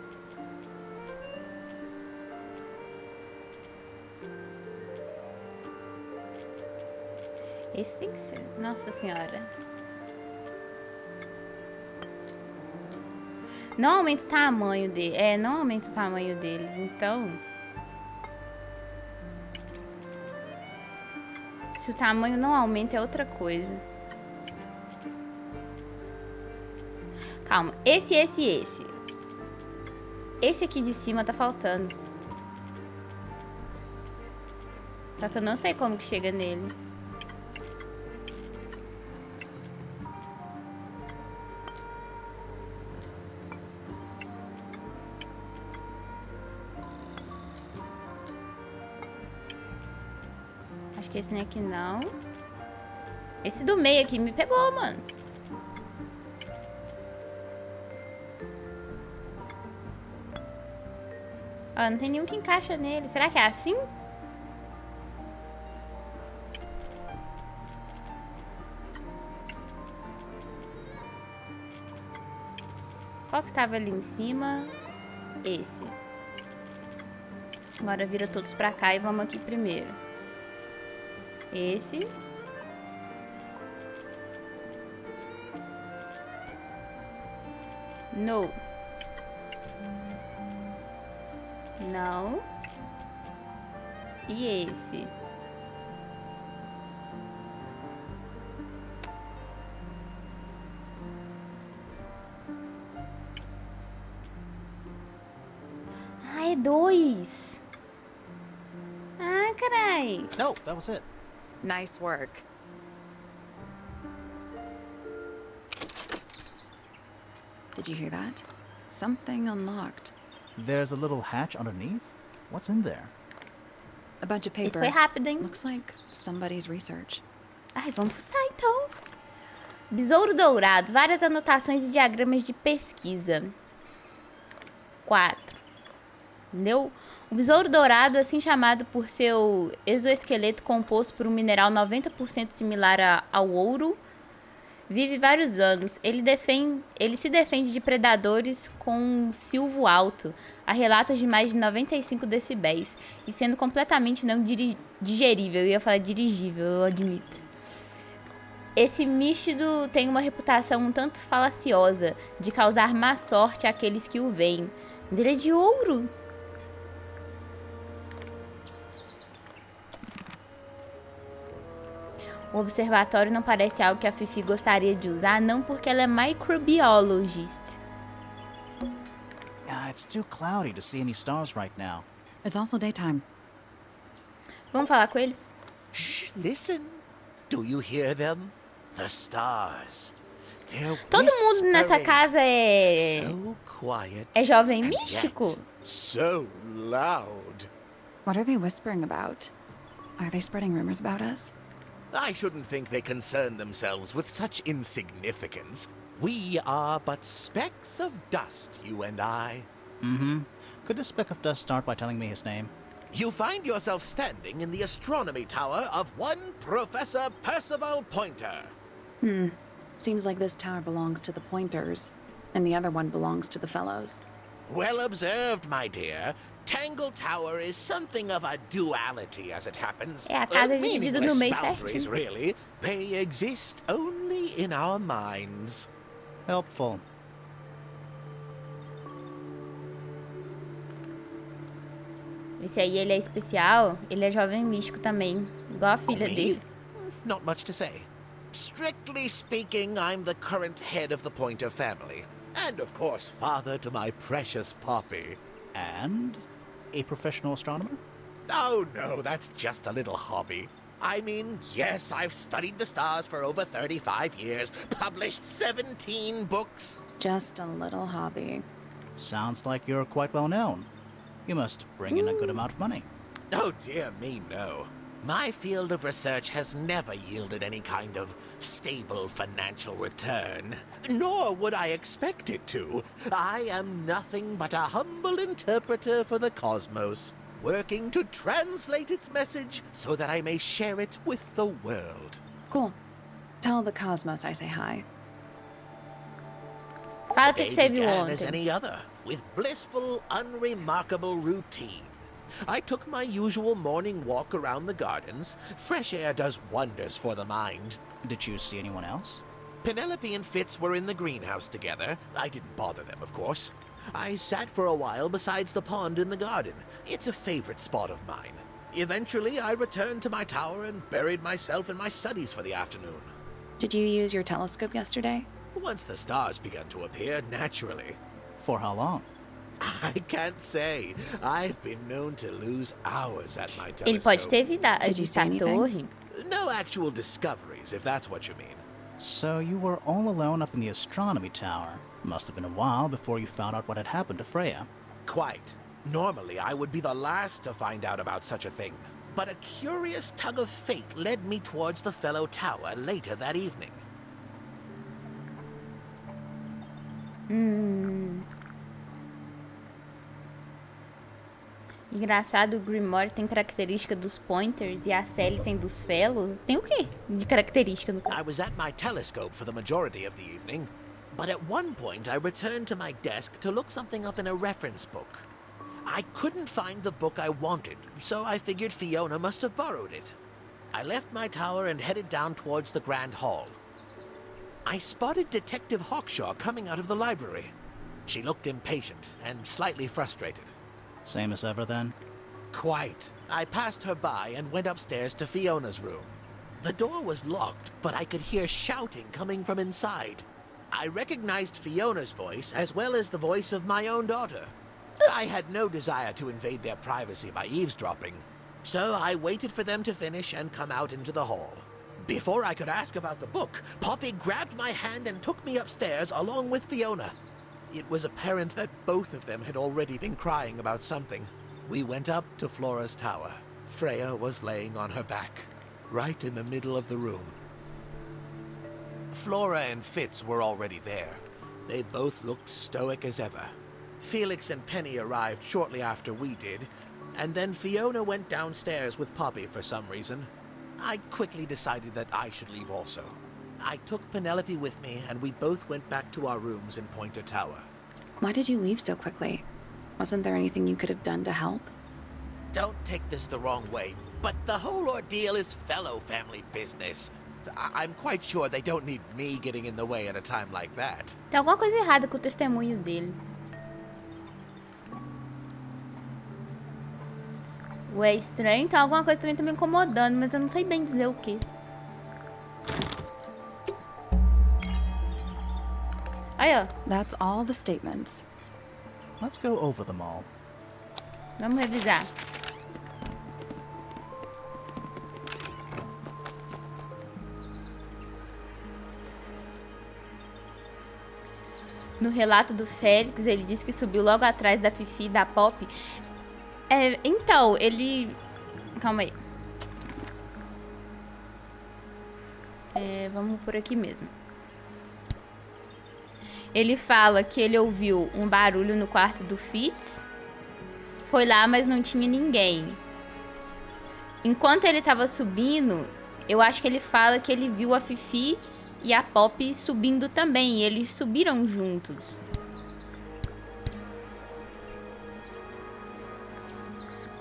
Esse tem que ser. Nossa senhora. Não aumenta o tamanho dele. Não aumenta o tamanho deles, então... Se o tamanho não aumenta, é outra coisa. Calma. Esse. Esse aqui de cima tá faltando. Só que eu não sei como que chega nele. Acho que esse nem aqui não. Esse do meio aqui me pegou, mano. Ó, não tem nenhum que encaixa nele. Será que é assim? Qual que tava ali em cima? Esse. Agora vira todos pra cá e vamos aqui primeiro. Esse. No. Não. E esse. Ah, é 2. Ah, carai. No, that was it. Nice work. Did you hear that? Something unlocked. There's a little hatch underneath? What's in there? A bunch of Esse paper. foi rápido, hein? Looks like somebody's research. Ai, vamos fuçar então. Besouro dourado. Várias anotações e diagramas de pesquisa. 4. Entendeu? O besouro dourado, assim chamado por seu exoesqueleto composto por um mineral 90% similar ao ouro, vive vários anos. Ele se defende de predadores com um silvo alto, a relatos de mais de 95 decibéis, e sendo completamente não digerível. Eu ia falar dirigível, eu admito. Esse místido tem uma reputação um tanto falaciosa de causar má sorte àqueles que o veem. Mas ele é de ouro. O observatório não parece algo que a Fifi gostaria de usar, não porque ela é microbiologist. It's too cloudy to see any stars right now. It's also daytime. Vamos falar com ele? Shh, listen. Do you hear them? The stars. They're Todo mundo nessa whispering. casa é... So quiet. É jovem and místico? yet so loud. What are they whispering about? Are they spreading rumors about us? I shouldn't think they concern themselves with such insignificance. We are but specks of dust, you and I. Mm-hmm. Could this speck of dust start by telling me his name? You find yourself standing in the astronomy tower of one Professor Percival Pointer. Seems like this tower belongs to the Pointers, and the other one belongs to the Fellows. Well observed, my dear. Tangle Tower is something of a duality, as it happens. É a casa dividida no Meaningless meio boundaries, certinho. really. They exist only in our minds. Helpful. Esse aí, ele é especial. Ele é jovem místico também. Igual a filha Me? dele. Not much to say. Strictly speaking, I'm the current head of the Pointer family. And of course, father to my precious Poppy. And a professional astronomer? Oh no, that's just a little hobby. I mean, yes, I've studied the stars for over 35 years, published 17 books. Just a little hobby. Sounds like you're quite well known. You must bring in a good amount of money. Oh dear me, no. My field of research has never yielded any kind of stable financial return, nor would I expect it to. I am nothing but a humble interpreter for the cosmos, working to translate its message so that I may share it with the world. Cool. Tell the Cosmos I say hi. Fala o The que day você viu began as ontem. any other, with blissful, unremarkable routine. I took my usual morning walk around the gardens. Fresh air does wonders for the mind. Did you see anyone else? Penelope and Fitz were in the greenhouse together. I didn't bother them, of course. I sat for a while besides the pond in the garden. It's a favorite spot of mine. Eventually, I returned to my tower and buried myself in my studies for the afternoon. Did you use your telescope yesterday? Once the stars began to appear, naturally. For how long? I can't say. I've been known to lose hours at my Ele pode telescope. ter Did you visto see a anything? torre. No actual discoveries, if that's what you mean. So you were all alone up in the astronomy tower. Must have been a while before you found out what had happened to Freya. Quite. Normally, I would be the last to find out about such a thing. But a curious tug of fate led me towards the fellow tower later that evening. Engraçado, o Grimoire tem característica dos pointers e a Sally tem dos fellows. Tem o quê de característica no caso? I was at my telescope for the majority of the evening, but at one point I returned to my desk to look something up in a reference book. I couldn't find the book I wanted, so I figured Fiona must have borrowed it. I left my tower and headed down towards the Grand Hall. I spotted Detective Hawkshaw coming out of the library. She looked impatient and slightly frustrated. Same as ever then? Quite. I passed her by and went upstairs to Fiona's room. The door was locked, but I could hear shouting coming from inside. I recognized Fiona's voice as well as the voice of my own daughter. I had no desire to invade their privacy by eavesdropping, so I waited for them to finish and come out into the hall. Before I could ask about the book, Poppy grabbed my hand and took me upstairs along with Fiona. It was apparent that both of them had already been crying about something. We went up to Flora's tower. Freya was laying on her back, right in the middle of the room. Flora and Fitz were already there. They both looked stoic as ever. Felix and Penny arrived shortly after we did, and then Fiona went downstairs with Poppy for some reason. I quickly decided that I should leave also. I took Penelope with me, and we both went back to our rooms in Pointer Tower. Why did you leave so quickly? Wasn't there anything you could have done to help? Don't take this the wrong way, but the whole ordeal is fellow family business. I'm quite sure they don't need me getting in the way at a time like that. Tem alguma coisa errada com o testemunho dele. Ué, estranho. Então alguma coisa também tá me incomodando, mas eu não sei bem dizer o quê. Aí, ó. That's all the statements. Let's go over them all. Vamos revisar. No relato do Félix, ele disse que subiu logo atrás da Fifi e da Pop. Então, ele... Calma aí. Vamos por aqui mesmo. Ele fala que ele ouviu um barulho no quarto do Fitz. Foi lá, mas não tinha ninguém. Enquanto ele tava subindo, eu acho que ele fala que ele viu a Fifi e a Pop subindo também. E eles subiram juntos.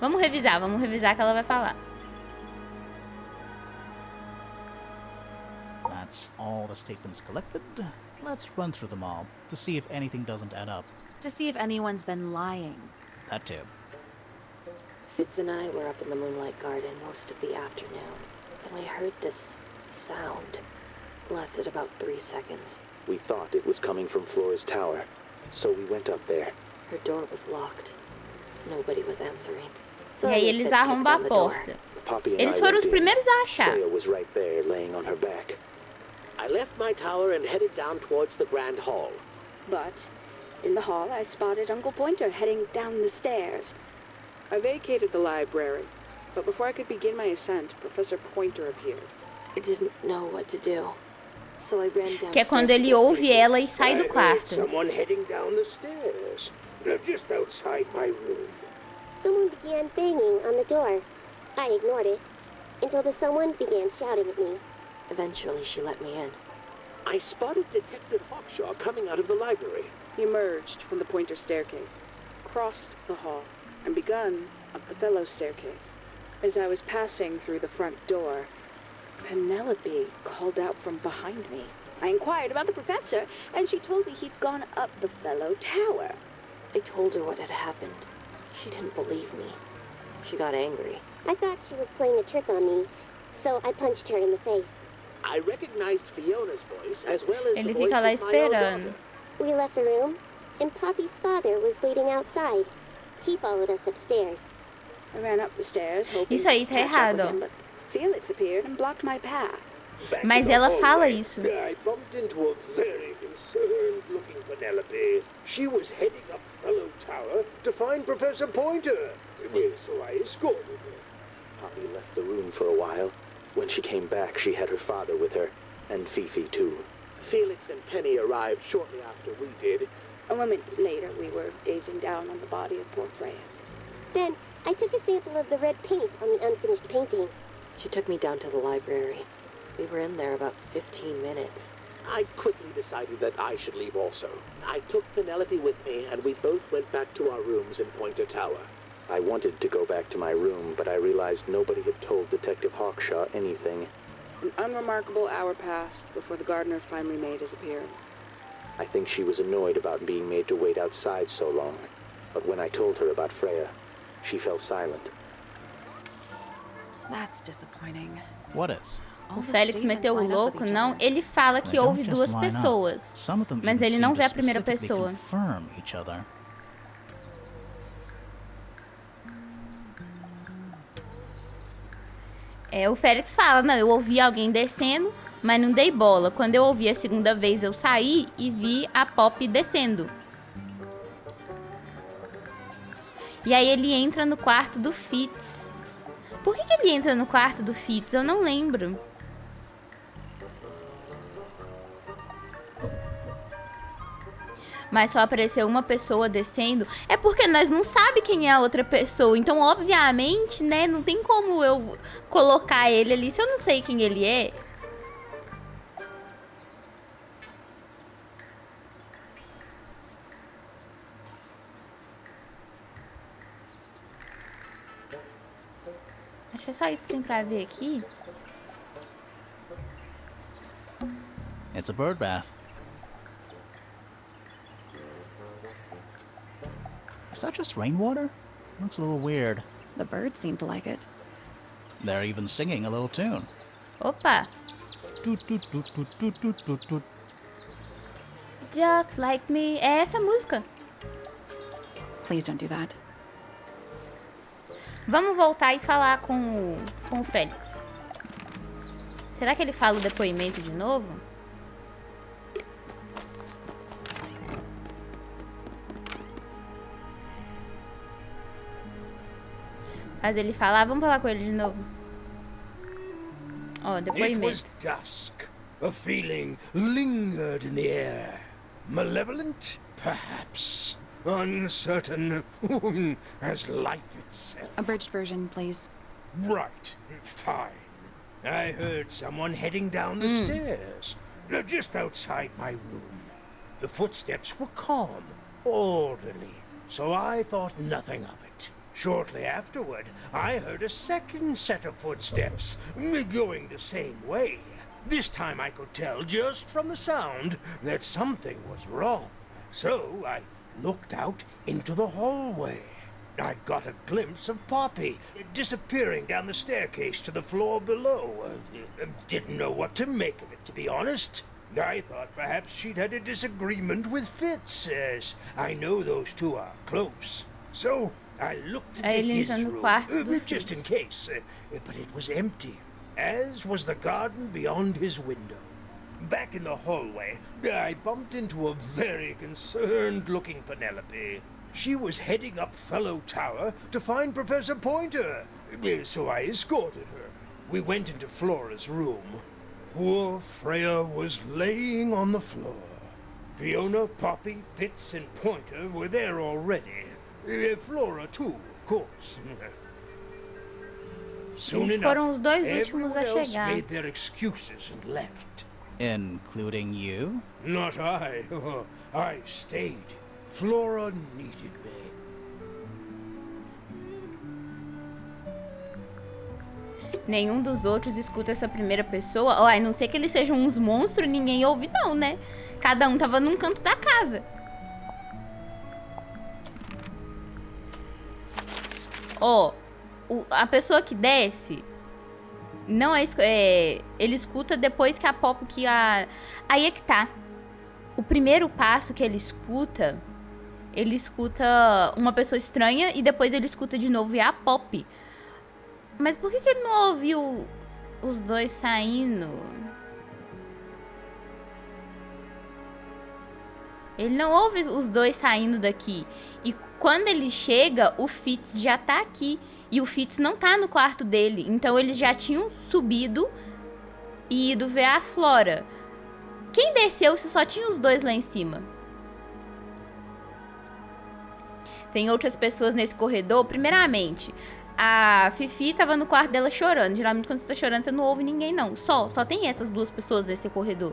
Vamos revisar que ela vai falar. That's all the statements collected. Let's run through them all to see if anything doesn't add up. To see if anyone's been lying. That too. Fitz and I were up in the Moonlight Garden most of the afternoon. Then we heard this sound. Lasted about 3 seconds. We thought it was coming from Flora's tower, so we went up there. Her door was locked. Nobody was answering. So E aí eles arrombam a porta. Poppy and Eles I foram went os in. primeiros a achar. Freya was right there, laying on her back. I left my tower and headed down towards the Grand Hall. But in the hall, I spotted Uncle Pointer heading down the stairs. I vacated the library, but before I could begin my ascent, Professor Pointer appeared. I didn't know what to do. So I ran downstairs. Que é quando to ele get ouve Fifi. ela e sai do I heard quarto. someone heading down the stairs, just outside my room. Someone began banging on the door. I ignored it until the someone began shouting at me. Eventually, she let me in. I spotted Detective Hawkshaw coming out of the library. He emerged from the Pointer staircase, crossed the hall, and begun up the fellow staircase. As I was passing through the front door, Penelope called out from behind me. I inquired about the professor, and she told me he'd gone up the fellow tower. I told her what had happened. She didn't believe me. She got angry. I thought she was playing a trick on me, so I punched her in the face. I recognized Fiona's voice as well as Ele the voice fica lá of my own esperando. daughter. We left the room, and Poppy's father was waiting outside. He followed us upstairs. I ran up the stairs, hoping Isso aí to tá catch up with errado. him, but Felix appeared and blocked my path. Back Mas in the ela fala hallway, isso. I bumped into a very concerned-looking Penelope. She was heading up Fellow Tower to find Professor Pointer. So I escorted her. Poppy left the room for a while. When she came back, she had her father with her, and Fifi too. Felix and Penny arrived shortly after we did. A moment later, we were gazing down on the body of poor Freya. Then I took a sample of the red paint on the unfinished painting. She took me down to the library. We were in there about 15 minutes. I quickly decided that I should leave also. I took Penelope with me, and we both went back to our rooms in Pointer Tower. I wanted to go back to my room, but I realized nobody had told Detective Hawkshaw anything. An unremarkable hour passed before the gardener finally made his appearance. I think she was annoyed about being made to wait outside so long. But when I told her about Freya, she fell silent. That's disappointing. What is? O Félix meteu o louco, não? Ele fala que They don't houve just duas line up. pessoas, Some of them mas even ele não seem vê to a primeira specifically pessoa. confirm each other. O Félix fala, não, eu ouvi alguém descendo, mas não dei bola. Quando eu ouvi a segunda vez, eu saí e vi a Pop descendo. E aí ele entra no quarto do Fitz. Por que ele entra no quarto do Fitz? Eu não lembro. Mas só apareceu uma pessoa descendo. É porque nós não sabemos quem é a outra pessoa. Então, obviamente, né? Não tem como eu colocar ele ali se eu não sei quem ele é. Acho que é só isso que tem pra ver aqui. It's a bird bath. Is that just rainwater? Looks a little weird. The birds seem to like it. They're even singing a little tune. Opa! Toot, toot, toot, toot, toot, toot, toot, toot. Just like me. É essa música. Please don't do that. Vamos voltar e falar com o Félix. Será que ele fala o depoimento de novo? Mas ele fala, vamos falar com ele de novo. Ó, It was depoimento. dusk. A feeling lingered in the air. Malevolent, perhaps. Uncertain, as life itself. Abridged version, please. Right, fine. I heard someone heading down the stairs, just outside my room. The footsteps were calm, orderly, so I thought nothing of it. Shortly afterward, I heard a second set of footsteps, going the same way. This time I could tell just from the sound that something was wrong. So I looked out into the hallway. I got a glimpse of Poppy disappearing down the staircase to the floor below. Didn't know what to make of it, to be honest. I thought perhaps she'd had a disagreement with Fitz, as I know those two are close. So I looked into Ele his entra no room, quarto do just in Fitz. case, but it was empty, as was the garden beyond his window. Back in the hallway, I bumped into a very concerned-looking Penelope. She was heading up Fellow Tower to find Professor Pointer, so I escorted her. We went into Flora's room. Poor Freya was laying on the floor. Fiona, Poppy, Fitz, and Pointer were there already. Flora, too, of course. Soon Eles enough, foram os dois últimos everyone a else chegar. made their excuses and left. Including you? Not I. I stayed. Flora needed me. Nenhum dos outros escuta essa primeira pessoa. Ó, a não ser que eles sejam uns monstros, ninguém ouve não, né? Cada um tava num canto da casa. Ó, a pessoa que desce não ele escuta depois que a Pop aí é que tá. O primeiro passo que ele escuta uma pessoa estranha e depois ele escuta de novo e é a Pop. Mas por que ele não ouviu os dois saindo? Ele não ouve os dois saindo daqui. E quando ele chega, o Fitz já tá aqui. E o Fitz não tá no quarto dele. Então eles já tinham subido e ido ver a Flora. Quem desceu se só tinha os dois lá em cima? Tem outras pessoas nesse corredor. Primeiramente, a Fifi tava no quarto dela chorando. Geralmente quando você tá chorando, você não ouve ninguém, não. Só tem essas duas pessoas nesse corredor.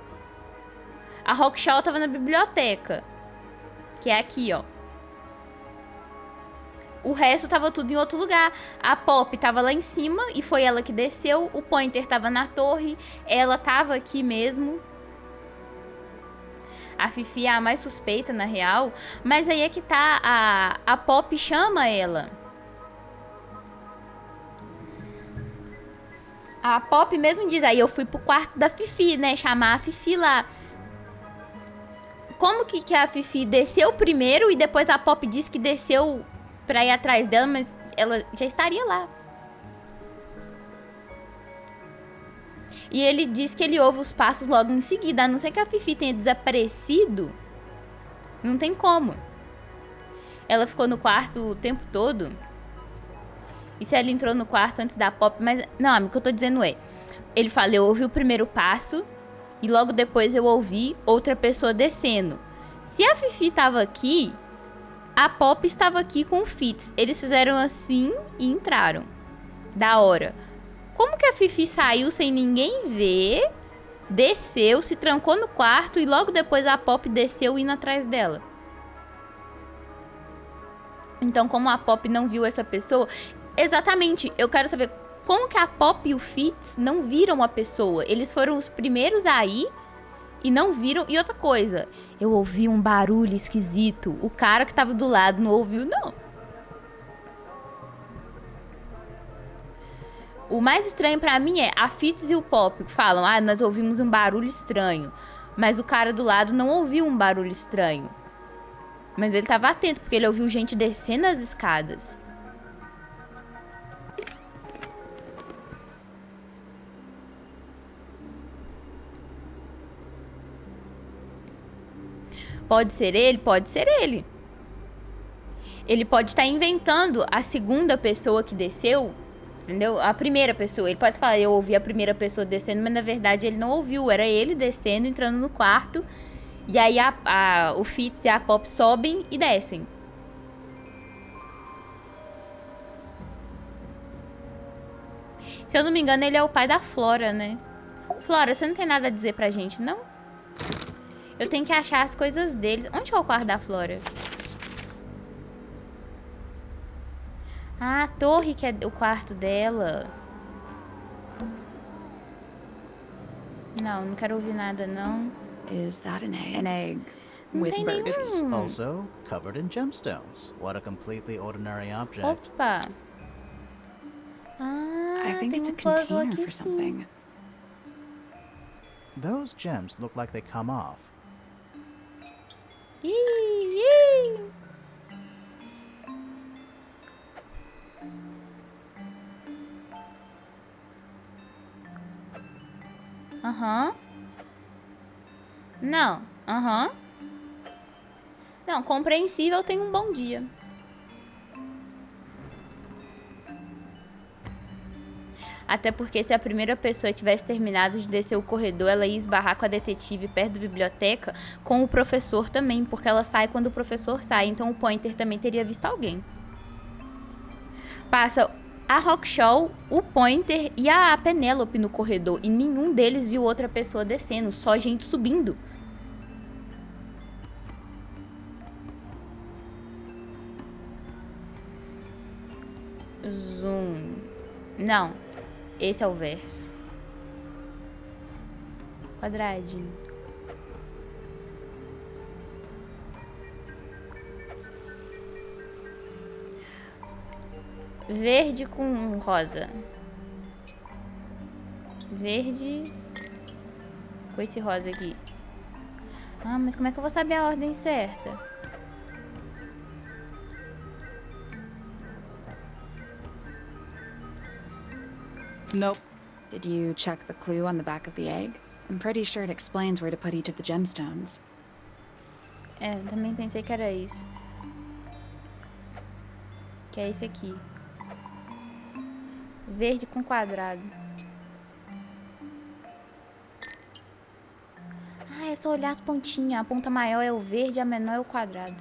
A ROXO tava na biblioteca. Que é aqui, ó. O resto tava tudo em outro lugar. A Pop tava lá em cima e foi ela que desceu. O Pointer tava na torre. Ela tava aqui mesmo. A Fifi é a mais suspeita, na real. Mas aí é que tá. A Pop chama ela. A Pop mesmo diz. Aí eu fui pro quarto da Fifi, né? Chamar a Fifi lá. Como que a Fifi desceu primeiro e depois a Pop disse que desceu pra ir atrás dela, mas ela já estaria lá. E ele diz que ele ouve os passos logo em seguida, a não ser que a Fifi tenha desaparecido. Não tem como. Ela ficou no quarto o tempo todo. E se ela entrou no quarto antes da Pop, mas... Não, amigo, o que eu tô dizendo é... Ele fala, eu ouvi o primeiro passo... E logo depois eu ouvi outra pessoa descendo. Se a Fifi tava aqui, a Pop estava aqui com o Fitz. Eles fizeram assim e entraram. Da hora. Como que a Fifi saiu sem ninguém ver, desceu, se trancou no quarto e logo depois a Pop desceu indo atrás dela? Então, como a Pop não viu essa pessoa... Exatamente, eu quero saber... Como que a Pop e o Fitz não viram a pessoa? Eles foram os primeiros aí e não viram. E outra coisa, eu ouvi um barulho esquisito. O cara que tava do lado não ouviu, não. O mais estranho pra mim é a Fitz e o Pop que falam, nós ouvimos um barulho estranho. Mas o cara do lado não ouviu um barulho estranho. Mas ele tava atento, porque ele ouviu gente descendo as escadas. Pode ser ele? Pode ser ele. Ele pode estar inventando a segunda pessoa que desceu, entendeu? A primeira pessoa. Ele pode falar, eu ouvi a primeira pessoa descendo, mas na verdade ele não ouviu. Era ele descendo, entrando no quarto. E aí o Fitz e a Pop sobem e descem. Se eu não me engano, ele é o pai da Flora, né? Flora, você não tem nada a dizer pra gente, não? Eu tenho que achar as coisas deles. Onde é o quarto da Flora? Ah, a torre que é o quarto dela. Não quero ouvir nada, não. Is that an egg? An egg Não with tem birds. It's nenhum. also covered in gemstones. What a completely ordinary object. Opa. Ah, I think tem it's a puzzle container aqui for sim. something. Those gems look like they come off. Ih. Aham. Não. Aham. Não, compreensível, tem um bom dia. Até porque se a primeira pessoa tivesse terminado de descer o corredor, ela ia esbarrar com a detetive perto da biblioteca, com o professor também, porque ela sai quando o professor sai, então o Pointer também teria visto alguém. Passa a ROXO, o Pointer e a Penélope no corredor, e nenhum deles viu outra pessoa descendo, só gente subindo. Zoom. Não. Esse é o verso. Quadradinho. Verde com rosa. Verde com esse rosa aqui. Ah, mas como é que eu vou saber a ordem certa? Nope. Did you check the clue on the back of the egg? I'm pretty sure it explains where to put each of the gemstones. É, também pensei que era isso. Que é esse aqui. Verde com quadrado. Ah, é só olhar as pontinhas. A ponta maior é o verde, a menor é o quadrado.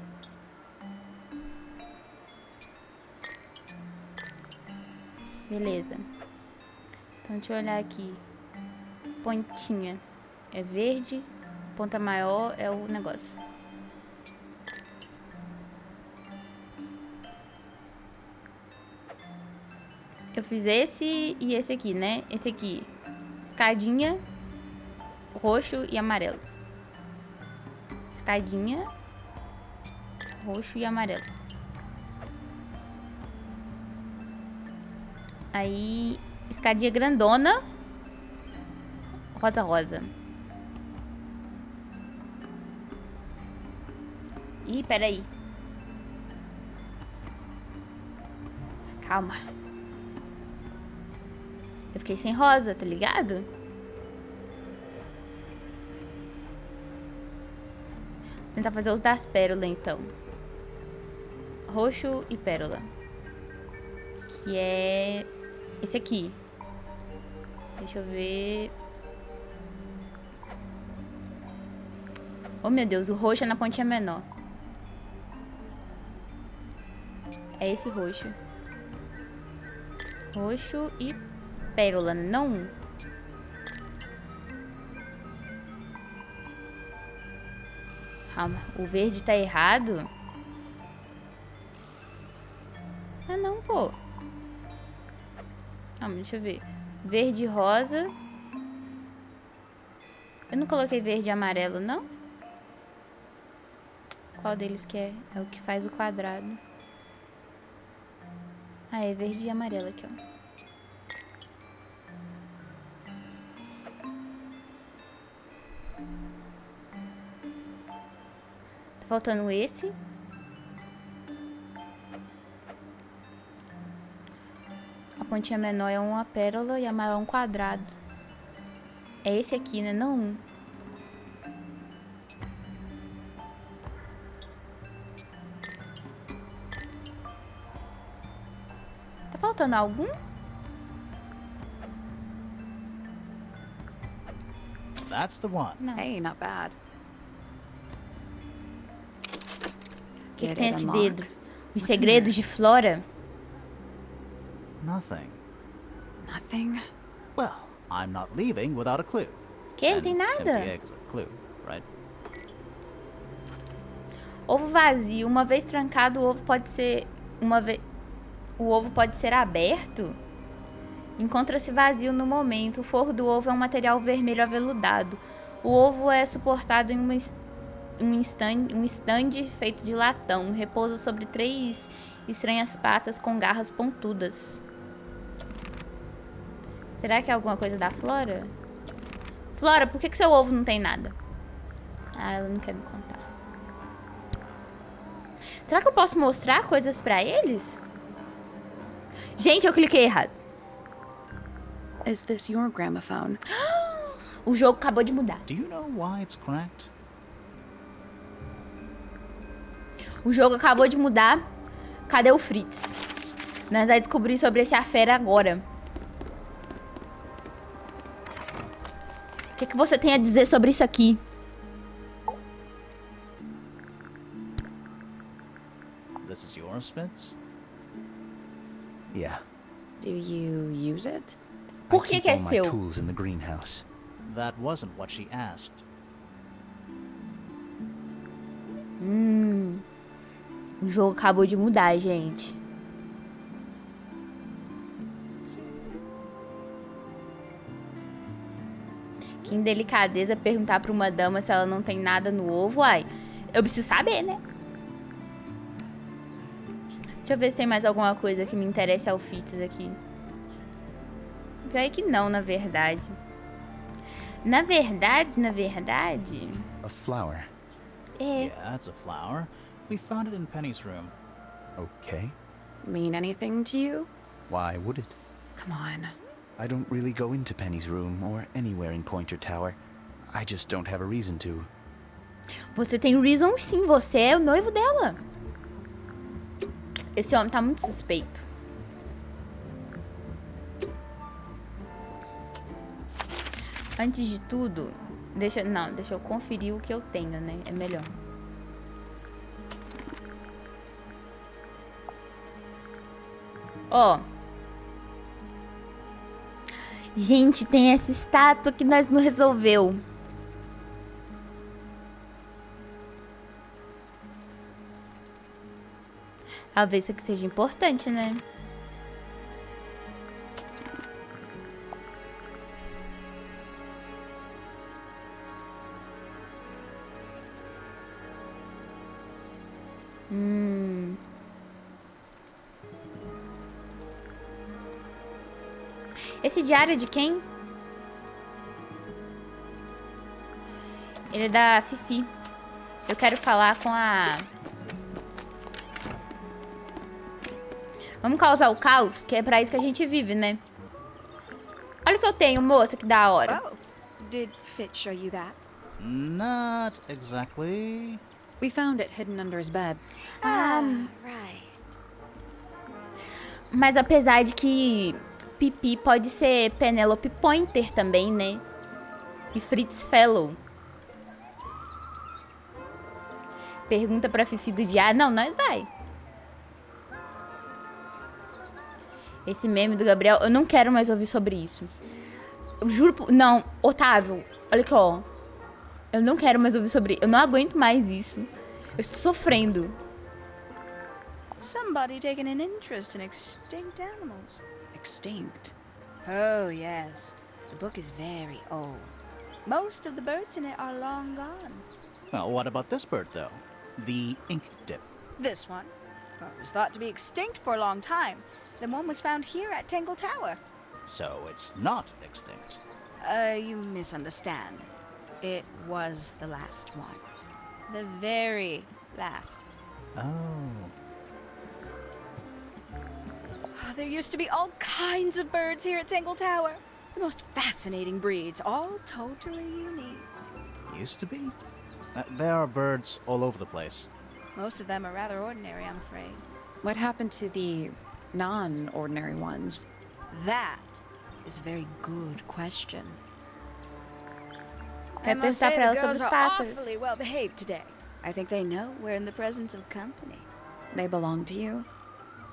Beleza. Então, deixa eu olhar aqui. Pontinha é verde, ponta maior é o negócio. Eu fiz esse e esse aqui, né? Esse aqui, escadinha, roxo e amarelo. Escadinha, roxo e amarelo. Aí, escadinha grandona, rosa. Ih, peraí. Calma. Eu fiquei sem rosa, tá ligado? Vou tentar fazer os das pérolas, então. Roxo e pérola. Que é esse aqui. Deixa eu ver. Oh, meu Deus, o roxo é na pontinha menor. É esse roxo. Roxo e pérola, não? Calma, o verde tá errado? Ah, não, pô. Calma, deixa eu ver. Verde e rosa. Eu não coloquei verde e amarelo, não? Qual deles que é? É o que faz o quadrado. Ah, é verde e amarelo aqui, ó. Tá faltando esse. A pontinha menor é uma pérola e a maior é um quadrado. É esse aqui, né? Não. Tá faltando algum? That's the one. Não. Hey, not bad. O que Did tem it esse unlock? dedo? Os What's in segredos de Flora? Nothing. Nothing? Well, I'm not leaving without a clue. Que? Não And tem empty nada. eggs are a clue, right? Ovo vazio. Uma vez trancado, o ovo pode ser... O ovo pode ser aberto? Encontra-se vazio no momento. O forro do ovo é um material vermelho aveludado. O ovo é suportado em um stand feito de latão. Repousa sobre 3 estranhas patas com garras pontudas. Será que é alguma coisa da Flora? Flora, por que seu ovo não tem nada? Ah, ela não quer me contar. Será que eu posso mostrar coisas pra eles? Gente, eu cliquei errado. Is this your gramophone? O jogo acabou de mudar. Do you know why it's cracked? O jogo acabou de mudar. Cadê o Fritz? Nós vamos descobrir sobre esse afera agora. O que você tem a dizer sobre isso aqui? This is yours, Fitz? Yeah. Do you use it? Por que é all my seu? tools in the greenhouse. That wasn't what she asked. O jogo acabou de mudar, gente. Que indelicadeza perguntar pra uma dama se ela não tem nada no ovo, uai. Eu preciso saber, né? Deixa eu ver se tem mais alguma coisa que me interesse outfits aqui. Pior é que não, na verdade. Na verdade... A flower. É. Yeah, it's a flower. We found it in Penny's room. Okay. Mean anything to you? Why would it? Come on. I don't really go into Penny's room or anywhere in Pointer Tower. I just don't have a reason to. Você tem reason sim, você é o noivo dela. Esse homem tá muito suspeito. Antes de tudo, deixa eu conferir o que eu tenho, né? É melhor. Ó. Gente, tem essa estátua que nós não resolveu. Talvez isso aqui seja importante, né? Esse diário é de quem? Ele é da Fifi. Eu quero falar com a... Vamos causar o caos, porque é pra isso que a gente vive, né? Olha o que eu tenho, moça, que da hora. Oh, did Fitz show you that? Not exactly. We found it hidden under his bed. Right. Mas apesar de que Pipi pode ser Penelope Pointer também, né? E Fritz Fellow. Pergunta pra Fifi do diário. Não, nós vai. Esse meme do Gabriel, eu não quero mais ouvir sobre isso. Eu juro... Não, Otávio, olha aqui, ó. Eu não quero mais ouvir sobre... Eu não aguento mais isso. Eu estou sofrendo. Somebody taking an interest in extinct animals. Extinct? Oh, yes. The book is very old. Most of the birds in it are long gone. Well, what about this bird, though? The ink dip. This one? Well, it was thought to be extinct for a long time. Then one was found here at Tangle Tower. So it's not extinct. You misunderstand. It was the last one. The very last. Oh. There used to be all kinds of birds here at Tangle Tower. The most fascinating breeds, all totally unique. Used to be? There are birds all over the place. Most of them are rather ordinary, I'm afraid. What happened to the non-ordinary ones? That is a very good question. Quer perguntar pra ela sobre os pássaros. Awfully well behaved today. I think they know we're in the presence of company. They belong to you?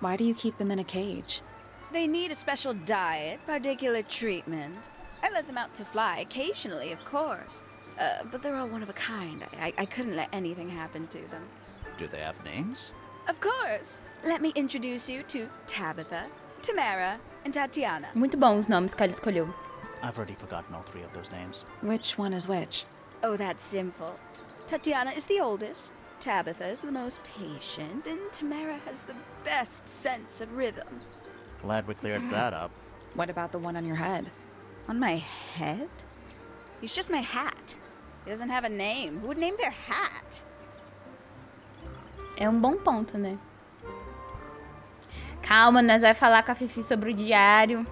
Why do you keep them in a cage? They need a special diet, particular treatment. I let them out to fly occasionally, of course. But they're all one of a kind. I couldn't let anything happen to them. Do they have names? Of course. Let me introduce you to Tabitha, Tamara, and Tatiana. Muito bom os nomes que ela escolheu. I've already forgotten all three of those names. Which one is which? Oh, that's simple. Tatiana is the oldest, Tabitha is the most patient, and Tamara has the best sense of rhythm. Glad we cleared that up. What about the one on your head? On my head? It's just my hat. It doesn't have a name. Who would name their hat? É um bom ponto, né? Calma, nós vai falar com a Fifi sobre o diário.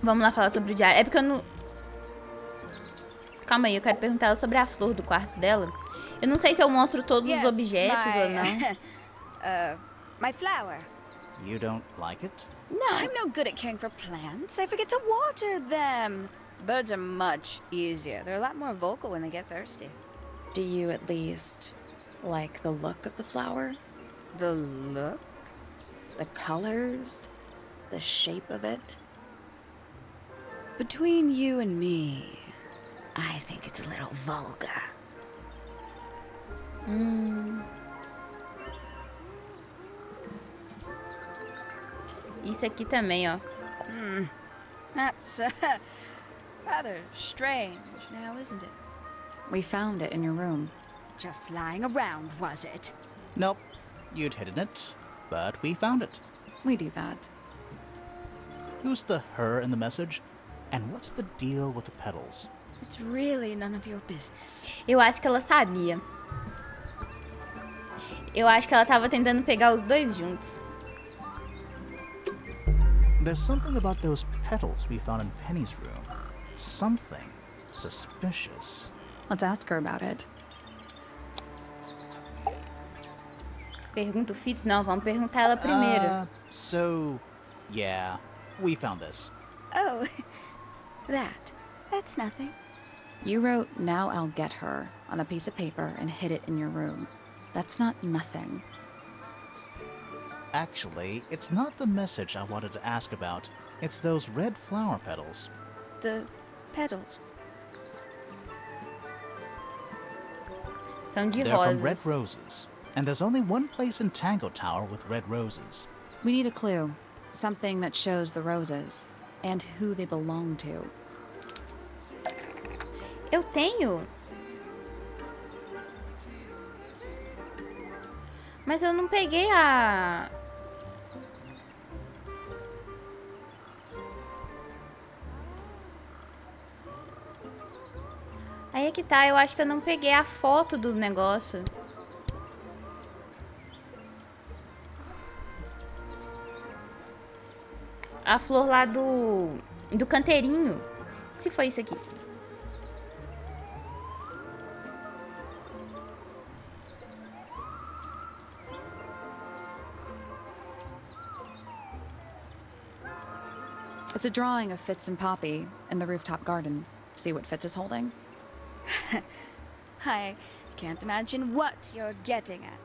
Vamos lá falar sobre o diário. É porque eu não... Calma aí, eu quero perguntar ela sobre a flor do quarto dela. Eu não sei se eu mostro todos os objetos ou não. My flower. You don't like it? No, I'm no good at caring for plants. I forget to water them. Birds are much easier. They're a lot more vocal when they get thirsty. Do you at least like the look of the flower? The look? The colors? The shape of it? Between you and me, I think it's a little vulgar. Isso aqui também, ó. That's rather strange now, isn't it? We found it in your room. Just lying around, was it? Nope. You'd hidden it, but we found it. We do that. Who's the her in the message? And what's the deal with the petals? It's really none of your business. Eu acho que ela sabia. Eu acho que ela tava tentando pegar os dois juntos. There's something about those petals we found in Penny's room. Something suspicious. Let's ask her about it. Pergunta o Fitz? Não, vamos perguntar ela primeiro. Yeah, we found this. Oh, that's nothing. You wrote, "Now I'll get her," on a piece of paper and hid it in your room. That's not nothing. Actually, it's not the message I wanted to ask about. It's those red flower petals. The petals. São de They're rosas. from red roses. And there's only one place in Tangle Tower with red roses. We need a clue. Something that shows the roses. And who they belong to. Eu tenho. Mas eu não peguei a... Aí é que tá, eu acho que eu não peguei a foto do negócio. A flor lá do canteirinho. Se foi isso aqui. It's a drawing of Fitz and Poppy in the rooftop garden. See what Fitz is holding? I can't imagine what you're getting at,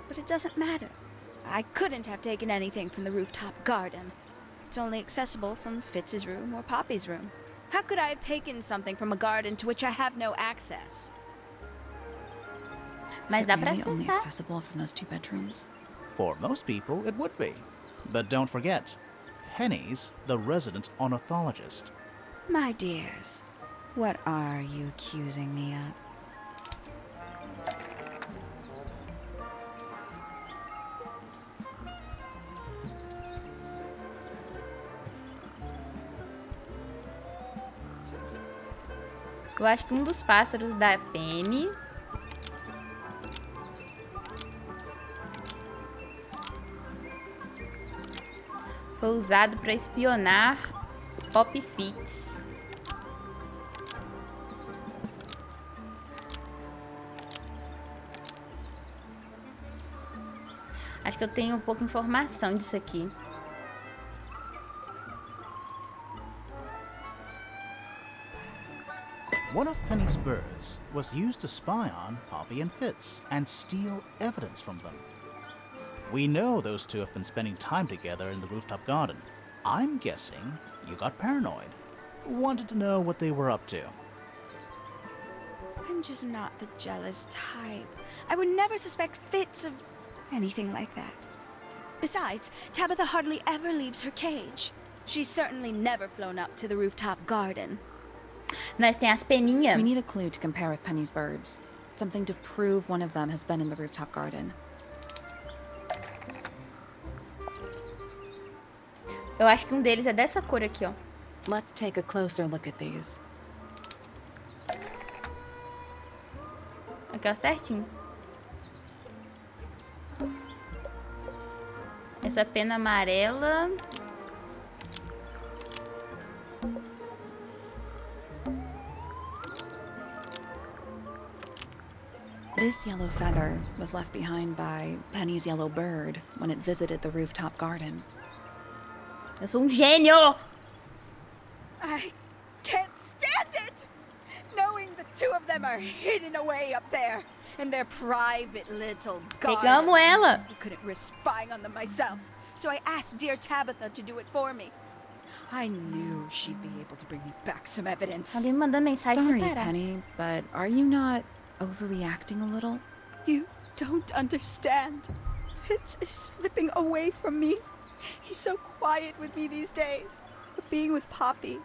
but it doesn't matter. I couldn't have taken anything from the rooftop garden. It's only accessible from Fitz's room or Poppy's room. How could I have taken something from a garden to which I have no access? Mas dá pra Is it really only acessar. accessible from those two bedrooms? For most people, it would be. But don't forget, Penny's the resident ornithologist. My dears, what are you accusing me of? Eu acho que um dos pássaros da Penny foi usado para espionar Pop Fitz. Acho que eu tenho um pouco de informação disso aqui. One of Penny's birds was used to spy on Poppy and Fitz and steal evidence from them. We know those two have been spending time together in the rooftop garden. I'm guessing you got paranoid. Wanted to know what they were up to. I'm just not the jealous type. I would never suspect Fitz of anything like that. Besides, Tabitha hardly ever leaves her cage. She's certainly never flown up to the rooftop garden. Nós tem as peninhas. We need a clue to compare with Penny's birds. Something to prove one of them has been in the rooftop garden. Eu acho que um deles é dessa cor aqui, ó. Let's take a closer look at these. Aqui, ó, certinho. Essa pena amarela. This yellow feather was left behind by Penny's yellow bird when it visited the rooftop garden. Eu sou um gênio! I can't stand it! Knowing the two of them are hidden away up there in their private little garden. Pegamos ela! I couldn't risk spying on them myself, so I asked dear Tabitha to do it for me. I knew she'd be able to bring me back some evidence. Alguém me mandando mensagem Sorry, sem parar. Penny, but are you not overreacting a little? You don't understand. Fitz is slipping away from me. He's so quiet with me these days. But being with Poppy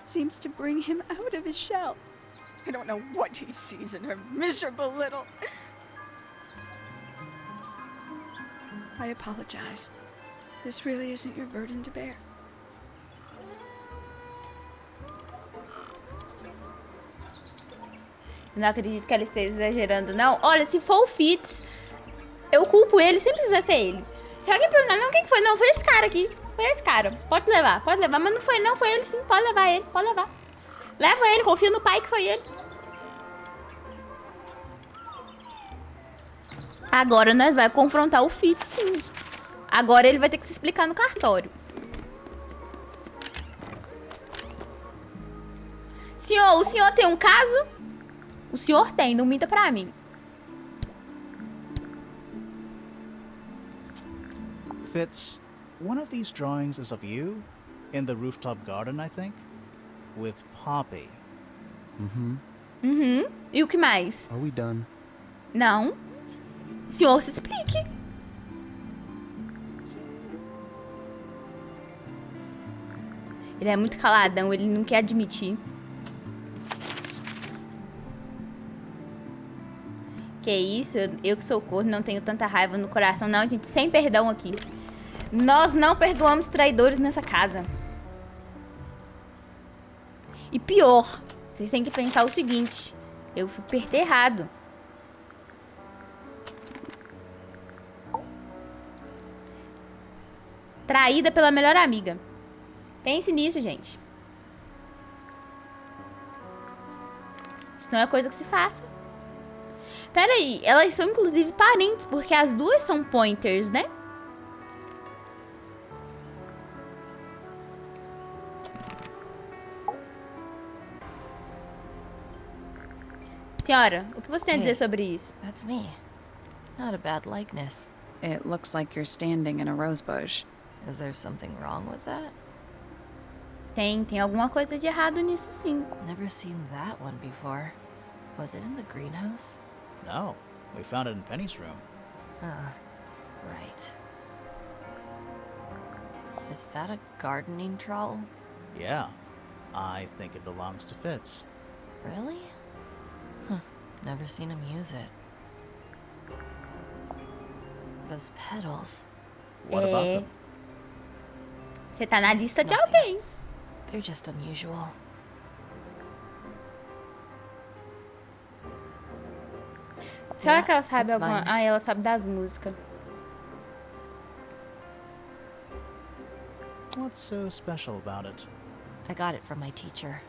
seems to bring him out of his shell. I don't know what he sees in her miserable little... I apologize. This really isn't your burden to bear. Não acredito que ela esteja exagerando, não. Olha, se for o Fitz, eu culpo ele, sempre precisa ser ele. Se alguém perguntar, não, quem que foi? Não, foi esse cara aqui. Foi esse cara. Pode levar, mas não foi, não. Foi ele sim, pode levar ele, pode levar. Leva ele, confia no pai que foi ele. Agora nós vamos confrontar o Fitz, sim. Agora ele vai ter que se explicar no cartório. Senhor, o senhor tem um caso? O senhor tem, não minta pra mim. Fitz, one of these drawings is of you in the rooftop garden, I think, with Poppy. E o que mais? Are we done? Não. Senhor, se explique. Ele é muito caladão, ele não quer admitir. Que isso, eu que sou corno, não tenho tanta raiva no coração. Não, gente, sem perdão aqui. Nós não perdoamos traidores nessa casa. E pior, vocês têm que pensar o seguinte. Eu fui perder errado. Traída pela melhor amiga. Pense nisso, gente. Isso não é coisa que se faça. Pera aí, elas são inclusive parentes, porque as duas são pointers, né? Senhora, o que você tem a dizer sobre isso? That's me. Not a bad likeness. It looks like you're standing in a rose bush. Is there something wrong with that? Tem alguma coisa de errado nisso, sim. Never seen that one before. Was it in the greenhouse? No, we found it in Penny's room. Ah, right. Is that a gardening trowel? Yeah, I think it belongs to Fitz. Really? Never seen him use it. Those petals. What about them? Você tá na lista de alguém. They're just unusual. Será que ela sabe that's alguma... mine. Ah, ela sabe das músicas. What's so special about it? I got it from my teacher.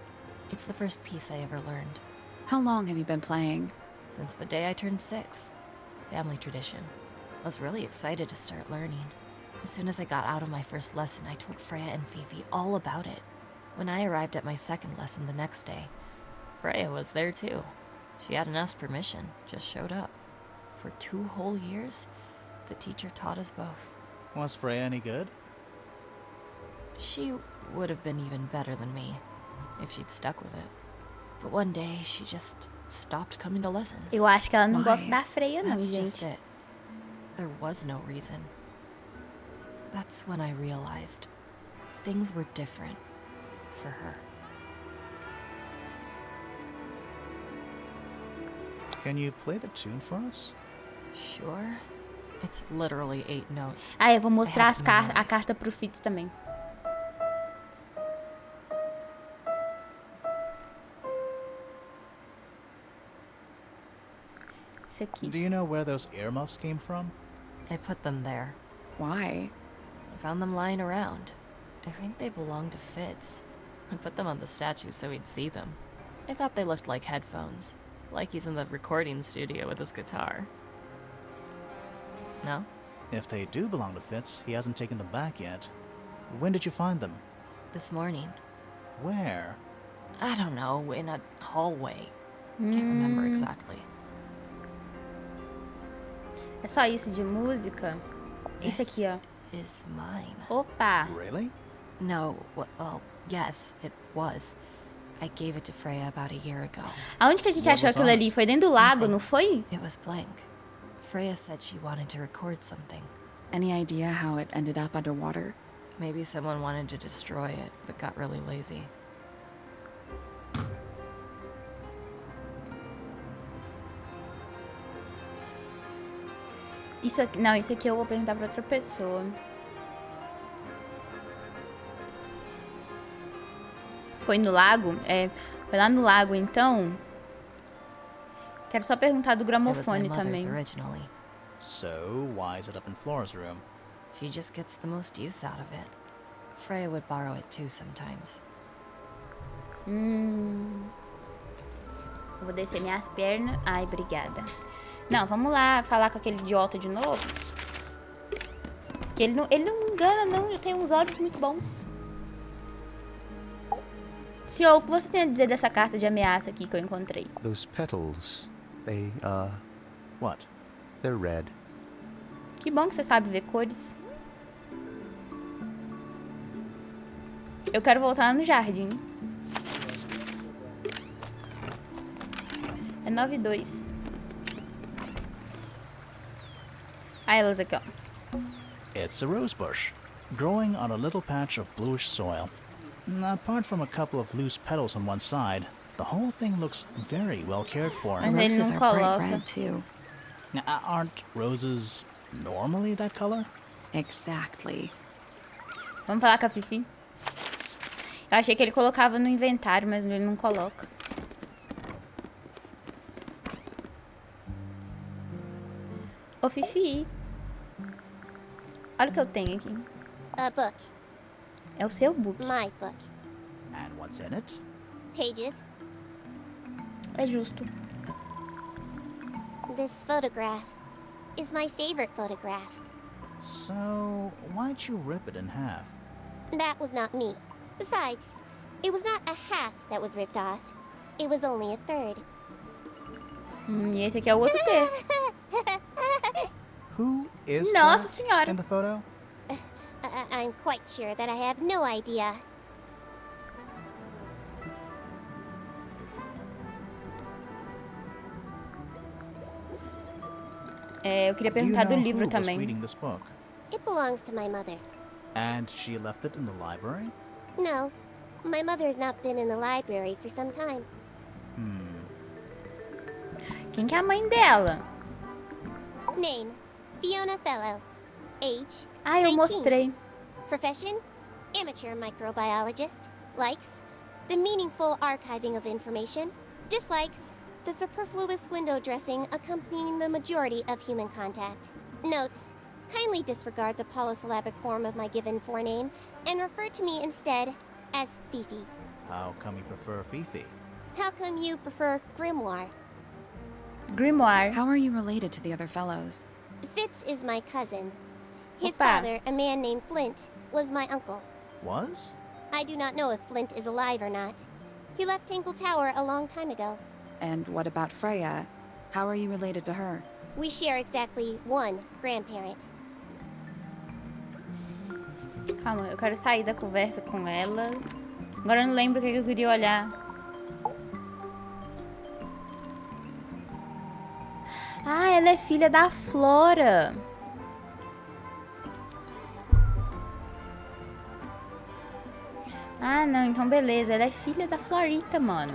It's the first piece I ever learned. How long have you been playing? Since the day I turned 6. Family tradition. I was really excited to start learning. As soon as I got out of my first lesson, I told Freya and Fifi all about it. When I arrived at my second lesson the next day, Freya was there too. She hadn't asked permission, just showed up. For 2 whole years, the teacher taught us both. Was Freya any good? She would have been even better than me, if she'd stuck with it. But one day, she just stopped coming to lessons. Eu acho que ela não Why? gosta da Freya, não, That's just gente. it. There was no reason. That's when I realized things were different for her. Can you play the tune for us? Sure. It's literally 8 notes. Ah, eu vou mostrar I as have a memorized. carta pro Fitz também. Esse aqui. Do you know where those earmuffs came from? I put them there. Why? I found them lying around. I think they belonged to Fitz. I put them on the statue so he'd see them. I thought they looked like headphones. Like he's in the recording studio with his guitar. No? If they do belong to Fitz, he hasn't taken them back yet. When did you find them? This morning. Where? I don't know, in a hallway. Can't remember exactly. É só isso de música? Isso This aqui, ó. is mine. Opa! Really? No, well, yes, it was. I gave it to Freya about a year ago. Aonde que a gente What achou was aquilo on ali? Foi dentro do lago, não foi? It was blank. Freya said she wanted to record something. Any idea how it ended up underwater? Maybe someone wanted to destroy it, but got really lazy. Isso aqui, não, isso aqui eu vou perguntar pra outra pessoa. Foi no lago? É, foi lá no lago, então. Quero só perguntar do gramofone também. Originally. So, why is it up in Flora's room? She just gets the most use out of it. Freya would borrow it too sometimes. Eu vou descer minhas pernas. Ai, obrigada. Não, vamos lá falar com aquele idiota de novo. Que ele não me engana, não. Ele tem uns olhos muito bons. Senhor, o que você tem a dizer dessa carta de ameaça aqui que eu encontrei? Those petals, they, What? they're red. Que bom que você sabe ver cores. Eu quero voltar no jardim. É 9-2. Ah, elas aqui, ó. It's a rose bush, growing on a little patch of bluish soil. Apart from a couple of loose petals on one side, the whole thing looks very well cared for. Mas ele Roses não are bright coloca. red too. Now, aren't roses normally that color? Exactly. Vamos falar com a Fifi? Eu achei que ele colocava no inventário, mas ele não coloca. Ô, Fifi. Olha o que eu tenho aqui. A book. É o seu book. My book. And what's in it? Pages. É justo. This photograph is my favorite photograph. So, why'd you rip it in half? That was not me. Besides, it was not a half that was ripped off. It was only a third. E esse aqui é o outro terço. Who is Nossa that Senhora. in the photo? I'm quite sure that I have no idea. É, eu queria Do you perguntar do know livro who was também. reading this book? It belongs to my mother. And she left it in the library? No, my mother has not been in the library for some time. Quem que é a mãe dela? Name, Fiona Fellow. Age, Ah, eu 19. mostrei. Profession, amateur microbiologist. Likes, the meaningful archiving of information. Dislikes, the superfluous window dressing accompanying the majority of human contact. Notes, kindly disregard the polysyllabic form of my given forename and refer to me instead as Fifi. How come you prefer Fifi? How come you prefer Grimoire? Grimoire. How are you related to the other fellows? Fitz is my cousin. His Opa. father, a man named Flint, was my uncle. Was? I do not know if Flint is alive or not. He left Tangle Tower a long time ago. And what about Freya? How are you related to her? We share exactly one grandparent. Calma, eu quero sair da conversa com ela. Agora eu não lembro o que eu queria olhar. Ah, ela é filha da Flora. Ah, não, então beleza. Ela é filha da Florita, mano.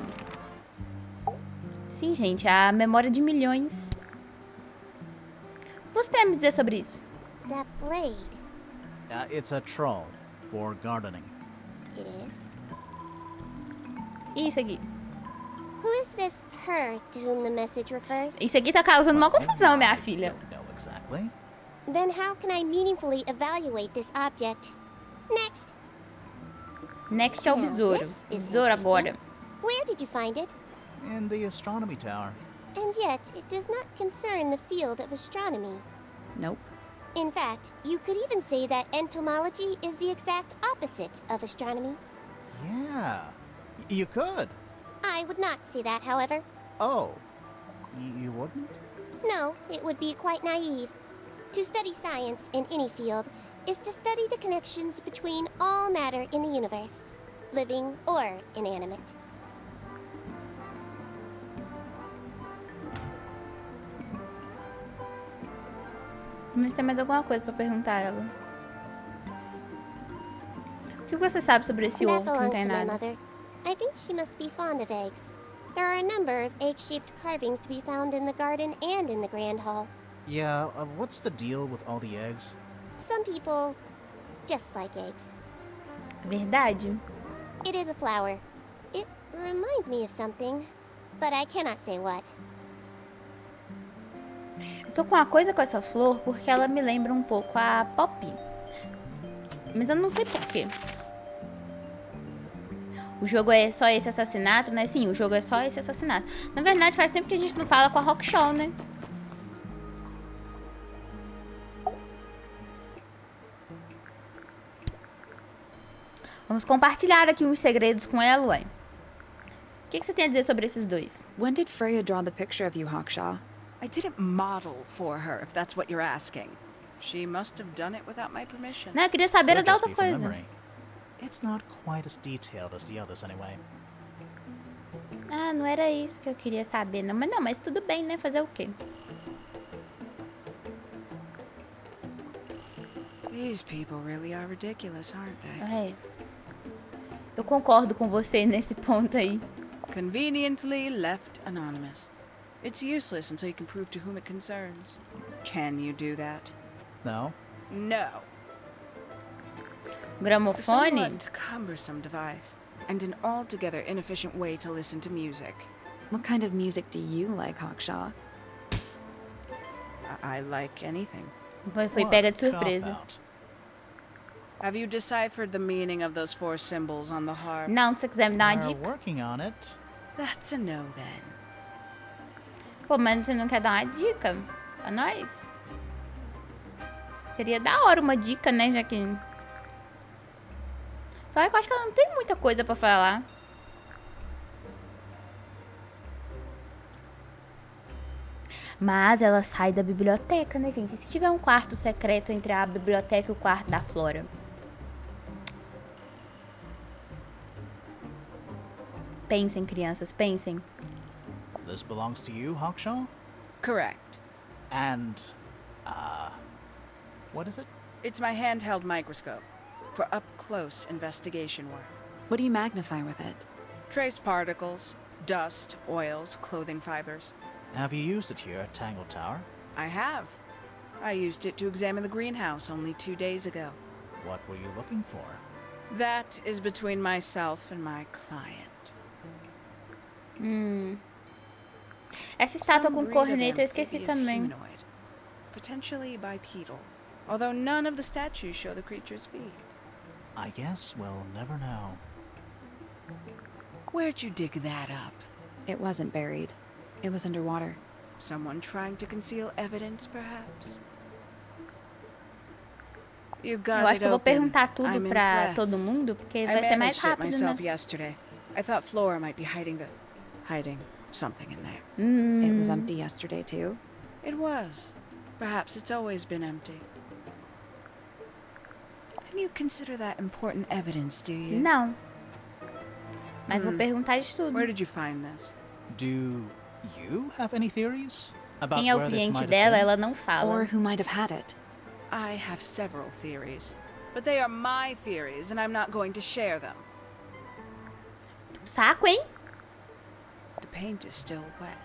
Sim, gente, a memória de milhões. O que você tem a me dizer sobre isso? That blade. It's a troll for gardening. It is. E isso aqui? Who is this her to whom the message refers? Isso aqui tá causando uma confusão, minha filha. Don't know exactly. Then how can I meaningfully evaluate this object? Next. Next é o Now, besouro. this is Besouro agora. interesting. Where did you find it? In the astronomy tower. And yet, it does not concern the field of astronomy. Nope. In fact, you could even say that entomology is the exact opposite of astronomy. Yeah, you could. I would not say that, however. Oh, you wouldn't? No, it would be quite naive. To study science in any field is to study the connections between all matter in the universe, living or inanimate. Mas tem mais alguma coisa pra perguntar a ela. O que você sabe sobre esse That ovo que não belongs tem to my nada? mother. I think she must be fond of eggs. There are a number of egg-shaped carvings to be found in the garden and in the Grand Hall. Yeah, what's the deal with all the eggs? Some people just like eggs. Verdade. It is a flower. It reminds me of something, but I cannot say what. Eu tô com uma coisa com essa flor porque ela me lembra um pouco a Poppy. Mas eu não sei porquê. O jogo é só esse assassinato, né? Sim, o jogo é só esse assassinato. Na verdade, faz tempo que a gente não fala com a ROXO, né? Vamos compartilhar aqui uns segredos com ela, ué. O que você tem a dizer sobre esses dois? When did Freya draw the picture of you, Hawkshaw? I didn't model for her, if that's what you're asking. She must have done it without my permission. Não, eu queria saber Could da just outra be from coisa. memory. It's not quite as detailed as the others, anyway. Ah, não era isso que eu queria saber, não. Mas tudo bem, né? Fazer o quê? These people really are ridiculous, aren't they? É. Eu concordo com você nesse ponto aí. Conveniently left anonymous. It's useless until you can prove to whom it concerns. Can you do that? No? No. A Gramofone? somewhat cumbersome device, and an altogether inefficient way to listen to music. What kind of music do you like, Hawkshaw? I like anything. Foi What pega de a surpresa. cop-out. Have you deciphered the meaning of those 4 symbols on the harp? Não, se você quiser me dar uma We're dica. working on it. That's a no then. Pô, mas você não quer dar uma dica pra nós? Seria da hora uma dica, né, já que... Só que eu acho que ela não tem muita coisa pra falar. Mas ela sai da biblioteca, né, gente? E se tiver um quarto secreto entre a biblioteca e o quarto da Flora? Pensem, crianças, pensem. This belongs to you, Hawkshaw? Correct. And, what is it? It's my handheld microscope for up-close investigation work. What do you magnify with it? Trace particles, dust, oils, clothing fibers. Have you used it here at Tangle Tower? I have. I used it to examine the greenhouse only 2 days ago. What were you looking for? That is between myself and my client. Essa estátua Some com breed of corneta eu esqueci amphibious também. humanoid, potentially bipedal, although none of the statues show the creature's feet. I guess we'll never know. Where'd you dig that up? It wasn't buried. It was underwater. Someone trying to conceal evidence, perhaps? You got Eu acho que eu vou it open. perguntar tudo I'm pra impressed. todo mundo, porque I vai ser mais managed it rápido, myself né? yesterday. I thought Flora might be hiding something in there. It was empty yesterday, too. It was. Perhaps it's always been empty. And you consider that important evidence, do you? Não. Mas vou perguntar de tudo. Where did you find this? Do you have any theories about Quem é o where this cliente might have dela, been? ela não fala. Or who might have had it. I have several theories, but they are my theories, and I'm not going to share them. Saco, hein? The paint is still wet.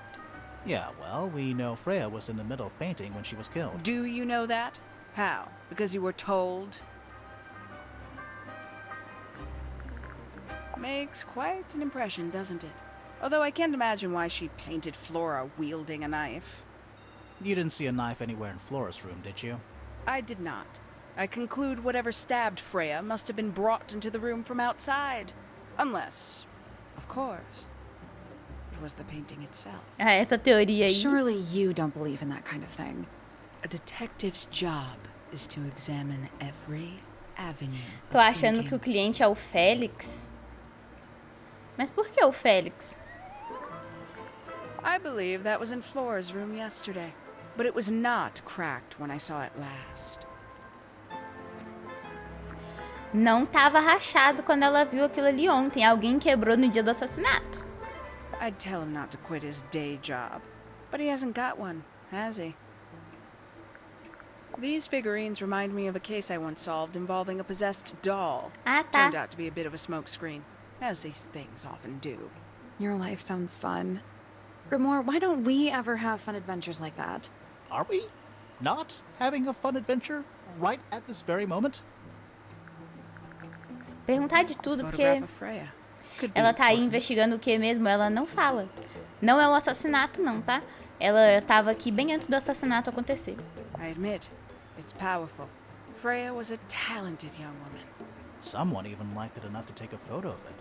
Yeah, well, we know Freya was in the middle of painting when she was killed. Do you know that? How? Because you were told? Makes quite an impression, doesn't it? Although I can't imagine why she painted Flora wielding a knife. You didn't see a knife anywhere in Flora's room, did you? I did not. I conclude whatever stabbed Freya must have been brought into the room from outside. Unless, of course, it was the painting itself. Ah, essa teoria aí. Surely you don't believe in that kind of thing. A detective's job is to examine every avenue. Tô achando que o cliente é o Félix. Mas por que o Félix? I believe that was in Flora's room yesterday, but it was not cracked when I saw it last. Não tava rachado quando ela viu aquilo ali ontem. Alguém quebrou no dia do assassinato. I'd tell him not to quit his day job, but he hasn't got one, has he? These figurines remind me of a case I once solved involving a possessed doll. Ah, Turned tá. out to be a bit of a smokescreen, as these things often do. Your life sounds fun. Grimoire, why don't we ever have fun adventures like that? Are we not having a fun adventure right at this very moment? Perguntar de tudo, porque Photograph of Freya. Could be ela tá aí important. investigando o que mesmo? Ela não fala. Não é um assassinato, não, tá? Ela tava aqui bem antes do assassinato acontecer. I admit, it's powerful. Freya was a talented young woman. Someone even liked it enough to take a photo of it.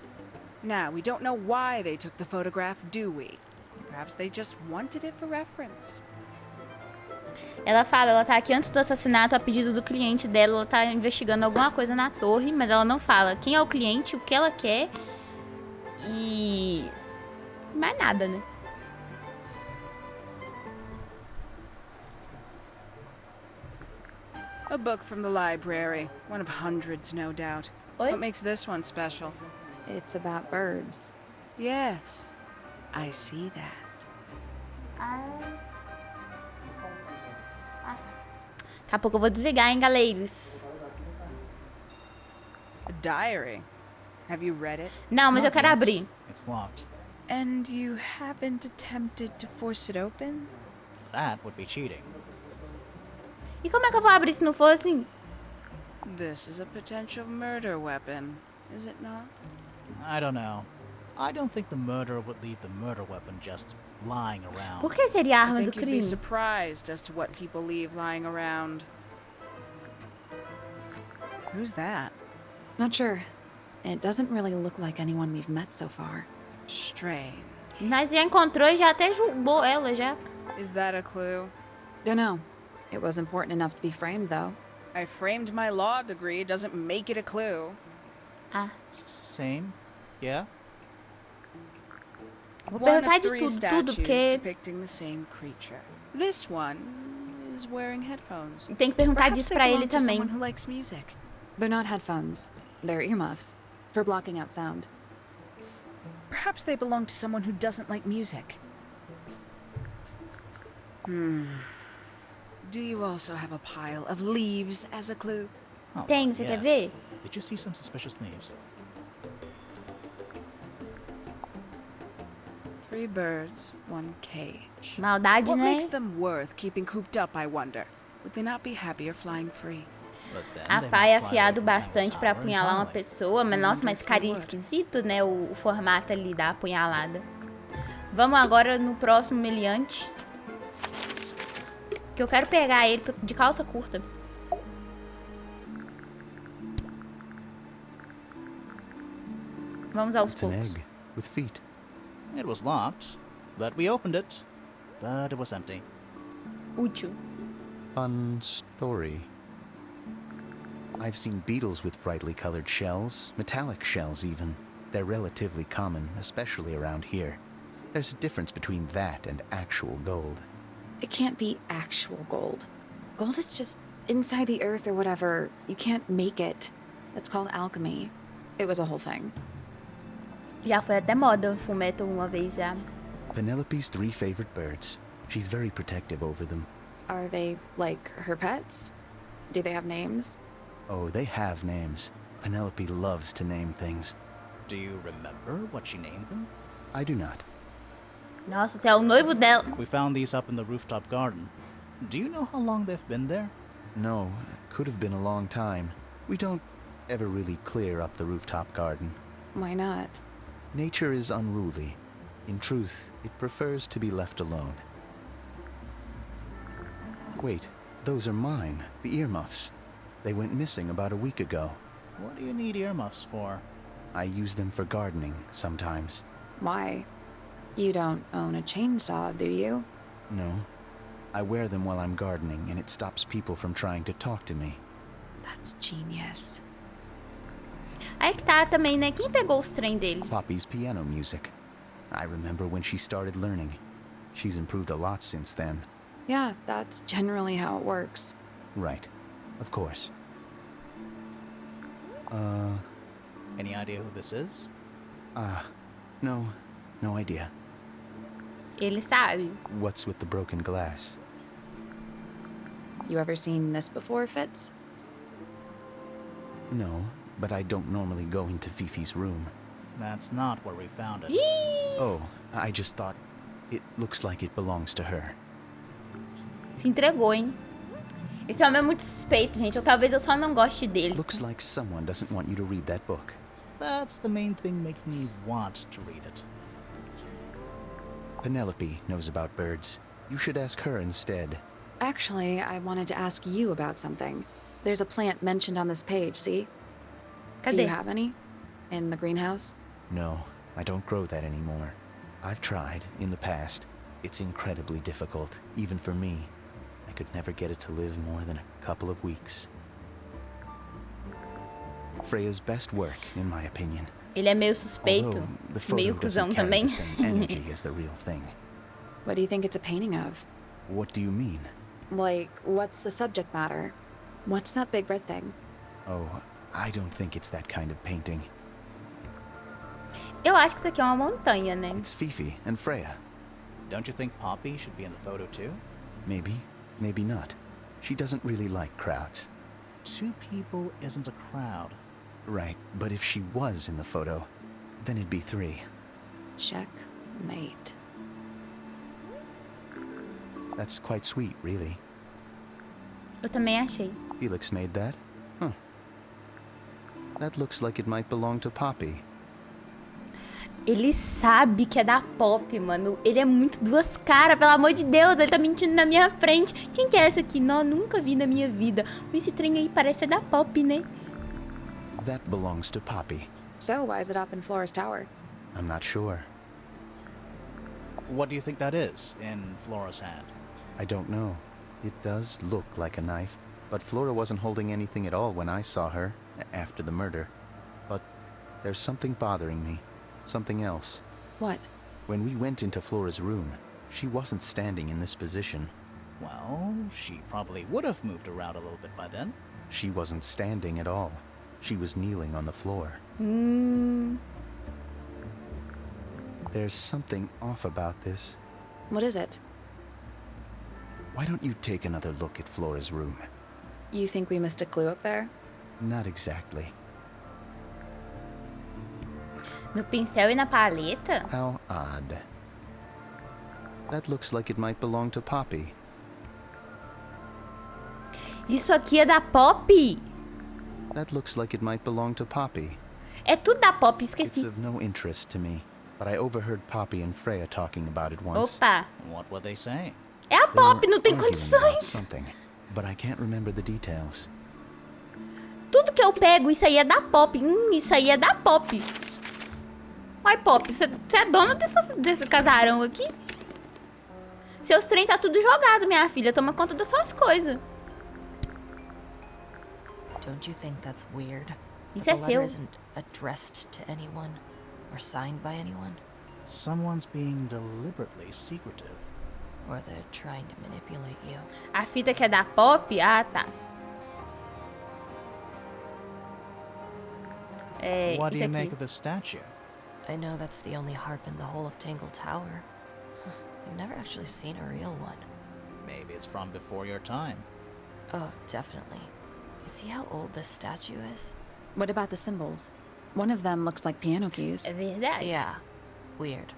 Now, we don't know why they took the photograph, do we? Perhaps they just wanted it for reference. Ela fala, ela tá aqui antes do assassinato a pedido do cliente dela, ela tá investigando alguma coisa na torre, mas ela não fala quem é o cliente, o que ela quer e mais nada, né? A book from the library. One of hundreds, no doubt. Oi? What makes this one special? It's about birds. Yes, I see that. Daqui a pouco eu vou desligar, hein, galeiros. A diary. Have you read it? Não, mas eu Not quero yet. abrir. It's locked. And you haven't attempted to force it open? That would be cheating. E como é que eu vou abrir se não for assim? This is a potential murder weapon, is it not? I don't know. I don't think the murderer would leave the murder weapon just lying around. Por que seria a I arma do think you'd be crime? surprised as to what people leave lying around. Who's that? Not sure. It doesn't really look like anyone we've met so far. Strange. Nós já encontrou e já até julgou ela já. Is that a clue? Dunno. It was important enough to be framed, though. I framed my law degree, doesn't make it a clue. Ah, Same? Yeah? vou One perguntar of de three tudo, statues porque depicting the same creature. This one is wearing headphones. tem que perguntar Perhaps disso they pra belong ele to também. someone who likes music. They're not headphones. They're earmuffs. For blocking out sound. Perhaps they belong to someone who doesn't like music. Do you also have a pile of leaves as a clue? Oh, Tem, not você quer yet. ver? Did you see some suspicious leaves? 3 birds, 1 cage. Maldade, What né? makes them worth keeping cooped up, I wonder? Would they not be happier flying free? But then A they pai é might fly away afiado from Tangle bastante pra Tower apunhalar uma entirely. pessoa, mas nossa, mas ficaria esquisito, né? O formato ali da apunhalada. Vamos agora no próximo meliante. Que eu quero pegar ele de calça curta. Vamos aos It's an poucos. egg with feet. It was locked, but we opened it. But it was empty. Útil. Fun story. I've seen beetles with brightly colored shells, metallic shells even. They're relatively common, especially around here. There's a difference between that and actual gold. It can't be actual gold. Gold is just inside the earth or whatever. You can't make it. That's called alchemy. It was a whole thing. Já foi até moda Fullmetal uma vez já. Penelope's 3 favorite birds. She's very protective over them. Are they like her pets? Do they have names? Oh, they have names. Penelope loves to name things. Do you remember what she named them? I do not. Nossa, você é o noivo dela. We found these up in the rooftop garden. Do you know how long they've been there? No, it could have been a long time. We don't ever really clear up the rooftop garden. Why not? Nature is unruly. In truth, it prefers to be left alone. Wait, those are mine, the earmuffs. They went missing about a week ago. What do you need earmuffs for? I use them for gardening sometimes. Why? You don't own a chainsaw, do you? No. I wear them while I'm gardening, and it stops people from trying to talk to me. That's genius. Aí que tá também, né? Quem pegou os trem dele? Poppy's piano music. I remember when she started learning. She's improved a lot since then. Yeah, that's generally how it works. Right. Of course. Any idea who this is? No idea. Ele sabe. What's with the broken glass? You ever seen this before, Fitz? No, but I don't normally go into Fifi's room. That's not where we found it. Oh, I just thought it looks like it belongs to her. Se entregou, hein? Esse homem é muito suspeito, gente. Ou talvez eu só não goste dele. Looks like someone doesn't want you to read that book. That's the main thing making me want to read it. Penelope knows about birds. You should ask her instead. Actually, I wanted to ask you about something. There's a plant mentioned on this page, see? Do Cadê? you have any? In the greenhouse? No, I don't grow that anymore. I've tried in the past. It's incredibly difficult, even for me. I could never get it to live more than a couple of weeks. Freya's best work, in my opinion. Ele é meio suspeito. Although the photo Meio doesn't cuzão carry também. the same energy as the real thing. What do you think it's a painting of? What do you mean? Like, what's the subject matter? What's that big red thing? Oh, I don't think it's that kind of painting. Eu acho que isso aqui é uma montanha, né? It's Fifi and Freya. Don't you think Poppy should be in the photo too? Maybe, maybe not. She doesn't really like crowds. 2 people isn't a crowd. Right, but if she was in the photo, then it'd be 3. Checkmate. That's quite sweet, really. Eu também achei. Felix made that? Huh. That looks like it might belong to Poppy. Ele sabe que é da Pop, mano. Ele é muito duas caras, pelo amor de Deus. Ele tá mentindo na minha frente. Quem que é essa aqui? Não, nunca vi na minha vida. Esse trem aí parece ser da Pop, né? That belongs to Poppy. So, why is it up in Flora's tower? I'm not sure. What do you think that is in Flora's hand? I don't know. It does look like a knife, but Flora wasn't holding anything at all when I saw her, after the murder. But there's something bothering me. Something else. What? When we went into Flora's room, she wasn't standing in this position. Well, she probably would have moved around a little bit by then. She wasn't standing at all. She was kneeling on the floor. There's something off about this. What is it? Why don't you take another look at Flora's room? You think we missed a clue up there? Not exactly. No pincel e na paleta? How odd. That looks like it might belong to Poppy. Isso aqui é da Pop? That looks like it might belong to Poppy. É tudo da Pop, It's esqueci. of no interest to me, but I overheard Poppy and Freya talking about it once. Opa. What were they saying? É a They Pop, were não tem arguing about condições. something, but I can't remember the details. Tudo que eu pego, isso aí é da Pop. Isso aí é da Pop. Uai, Pop, você é dona desse casarão aqui? Seus trem tá tudo jogado, minha filha. Toma conta das suas coisas. Don't you think that's weird? Isso That é the seu. letter isn't addressed to anyone or signed by anyone, Someone's being deliberately secretive. or they're trying to manipulate you. A fita que é da Pop? Ah, tá. É, What do isso you aqui. make of this statue? I know that's the only harp in the whole of Tangle Tower. I've never actually seen a real one. Maybe it's from before your time. Oh, definitely. You see how old this statue is? What about the symbols? One of them looks like piano keys. É verdade. Yeah, weird.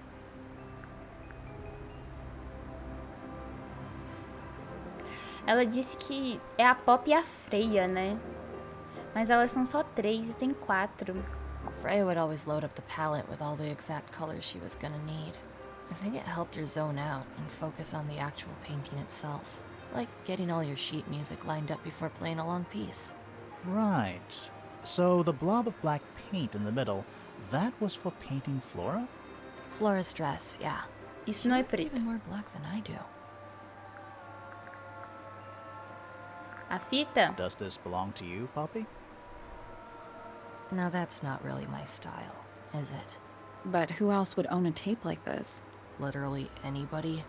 Ela disse que é a Pop e a Freya, né? Mas elas são só 3 e tem 4. Freya would always load up the palette with all the exact colors she was gonna need. I think it helped her zone out and focus on the actual painting itself. Like getting all your sheet music lined up before playing a long piece. Right. So the blob of black paint in the middle, that was for painting Flora? Flora's dress, yeah. Isso não é She looks preto. even more black than I do. A fita? Does this belong to you, Poppy? Now that's not really my style, is it? But who else would own a tape like this? Literally anybody.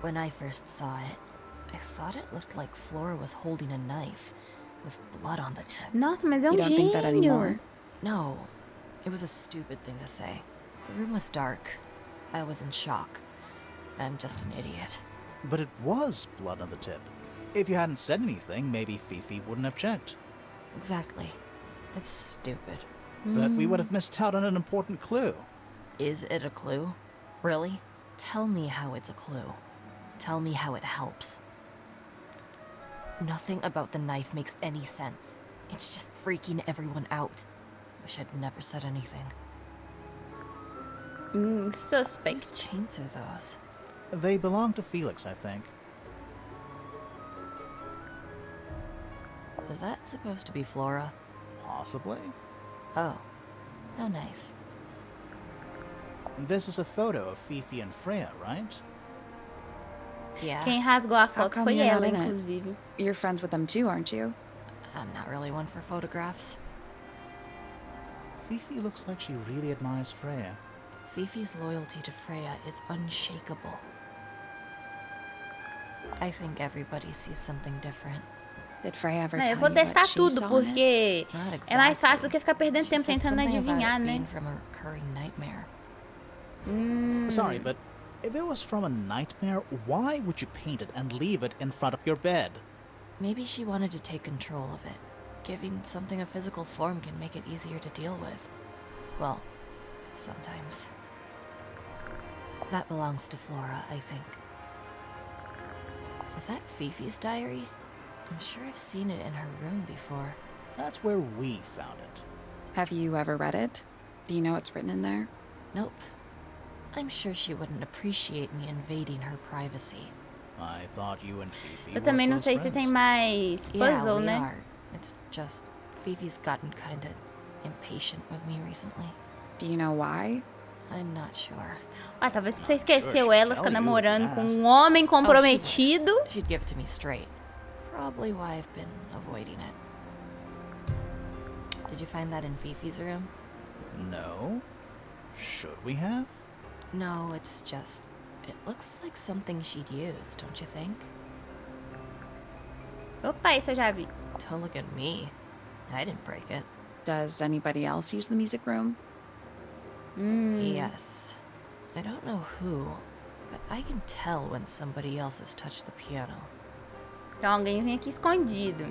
When I first saw it, I thought it looked like Flora was holding a knife with blood on the tip. Nossa, mas é You um don't think that anymore? No, it was a stupid thing to say. The room was dark. I was in shock. I'm just an idiot. But it was blood on the tip. If you hadn't said anything, maybe Fifi wouldn't have checked. Exactly. It's stupid. But we would have missed out on an important clue. Is it a clue? Really? Tell me how it's a clue. Tell me how it helps. Nothing about the knife makes any sense. It's just freaking everyone out. Wish I'd never said anything. Suspect. Whose chains are those? They belong to Felix, I think. Is that supposed to be Flora? Possibly. Oh. How nice. This is a photo of Fifi and Freya, right? Yeah. Quem rasgou a How foto come foi you're not ela, in it? inclusive. You're friends with them too, aren't you? I'm not really one for photographs. Fifi looks like she really admires Freya. Fifi's loyalty to Freya is unshakable. I think everybody sees something different. Did Freya ever Não, tell eu vou you what testar she tudo, saw in it? porque Not é mais exactly. fácil do que ficar perdendo She tempo said tentando something about adivinhar, it né? being from a recurring nightmare. Sorry, but if it was from a nightmare, why would you paint it and leave it in front of your bed? Maybe she wanted to take control of it. Giving something a physical form can make it easier to deal with. Well, sometimes. That belongs to Flora, I think. Is that Fifi's diary? I'm sure I've seen it in her room before. That's where we found it. Have you ever read it? Do you know what's written in there? Nope. I'm sure she wouldn't appreciate me invading her privacy. I thought you and Fifi Eu were também não close sei se friends. tem mais Yeah, puzzle, we né? are. It's just Fifi's gotten kinda impatient with me recently. Do you know why? I'm not sure. Ah, talvez porque você esqueceu Sure, ela, she'll fica tell you namorando if com asked. um homem comprometido. She'd give it to me straight. Probably why I've been avoiding it. Did you find that in Fifi's room? No. Should we have? No, it's just... It looks like something she'd use, don't you think? Opa, isso eu já vi. Don't look at me. I didn't break it. Does anybody else use the music room? Yes. I don't know who, but I can tell when somebody else has touched the piano. Então alguém vem aqui escondido.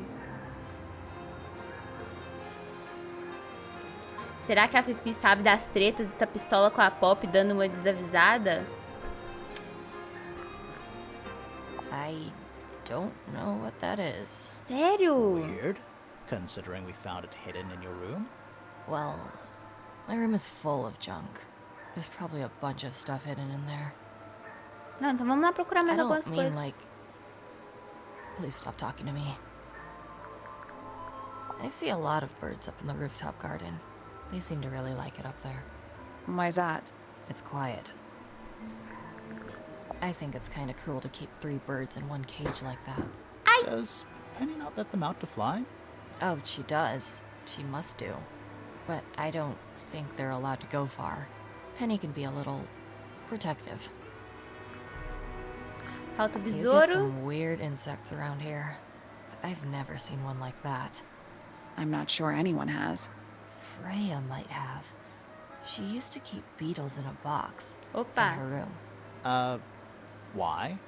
Será que a Fifi sabe das tretas e tá pistola com a Pop dando uma desavisada? I don't know what that is. Sério? Weird, considering we found it hidden in your room. Well, my room is full of junk. There's probably a bunch of stuff hidden in there. Não, então vamos lá procurar mais I algumas don't mean coisas. like... Please stop talking to me. I see a lot of birds up in the rooftop garden. They seem to really like it up there. Why's that? It's quiet. I think it's kind of cruel to keep 3 birds in one cage like that. Does Penny not let them out to fly? Oh, she does. She must do. But I don't think they're allowed to go far. Penny can be a little protective. Falta o You get besouro. some weird insects around here, but I've never seen one like that. I'm not sure anyone has. Freya might have. She used to keep beetles in a box Opa. in her room. Why?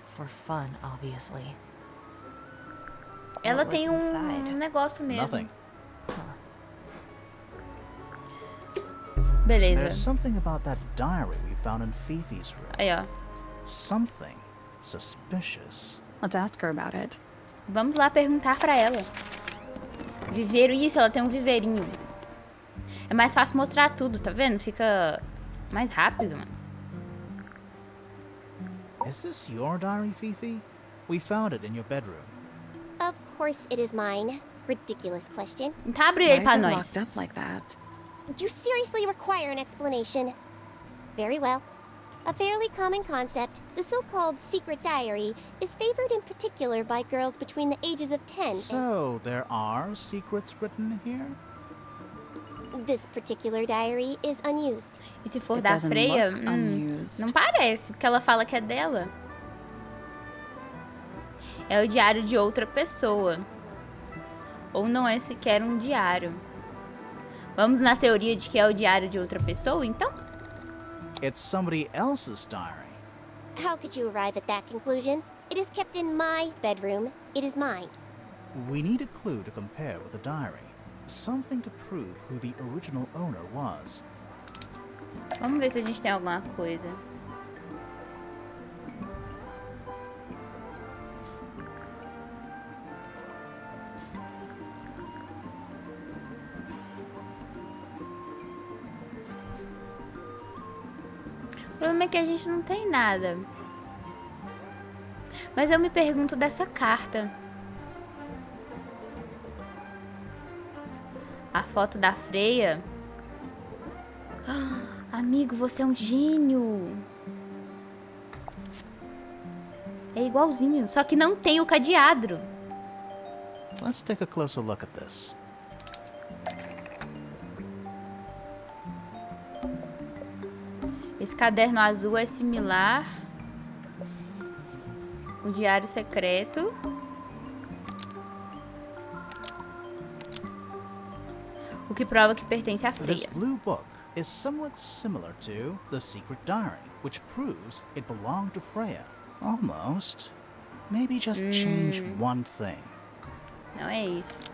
For fun, obviously. Ela What was tem inside? negócio mesmo. Nothing. Beleza. There's something about that diary we found in Fifi's room. Aí, ó. Something suspicious. Let's ask her about it. Vamos lá perguntar pra ela. Viveiro, isso, ela tem um viveirinho. É mais fácil mostrar tudo, tá vendo? Fica mais rápido, mano. Is this your diary, Fifi? We found it in your bedroom. Of course it is mine. Ridiculous question. Então abre Why ele is pra it nós. locked up like that? You seriously require an explanation. Very well. A fairly common concept, the so-called secret diary, is favored in particular by girls between the ages of 10 and... So, there are secrets written in here? This particular diary is unused. E se for It da doesn't Freya, look unused. não parece, porque ela fala que é dela. É o diário de outra pessoa. Ou não é sequer um diário. Vamos na teoria de que é o diário de outra pessoa, então? It's somebody else's diary. How could you arrive at that conclusion? It is kept in my bedroom. It is mine. We need a clue to compare with the diary. Something to prove who the original owner was. Vamos ver se a gente tem alguma coisa. O problema é que a gente não tem nada. Mas eu me pergunto dessa carta. A foto da Freya. Amigo, você é um gênio. É igualzinho, só que não tem o cadeado. Let's take a closer look at this. Esse caderno azul é similar. O diário secreto. O que prova que pertence a This Freya. blue book is somewhat similar to the secret diary, which proves it belonged to Freya. Almost. Maybe just change one thing. Não é isso.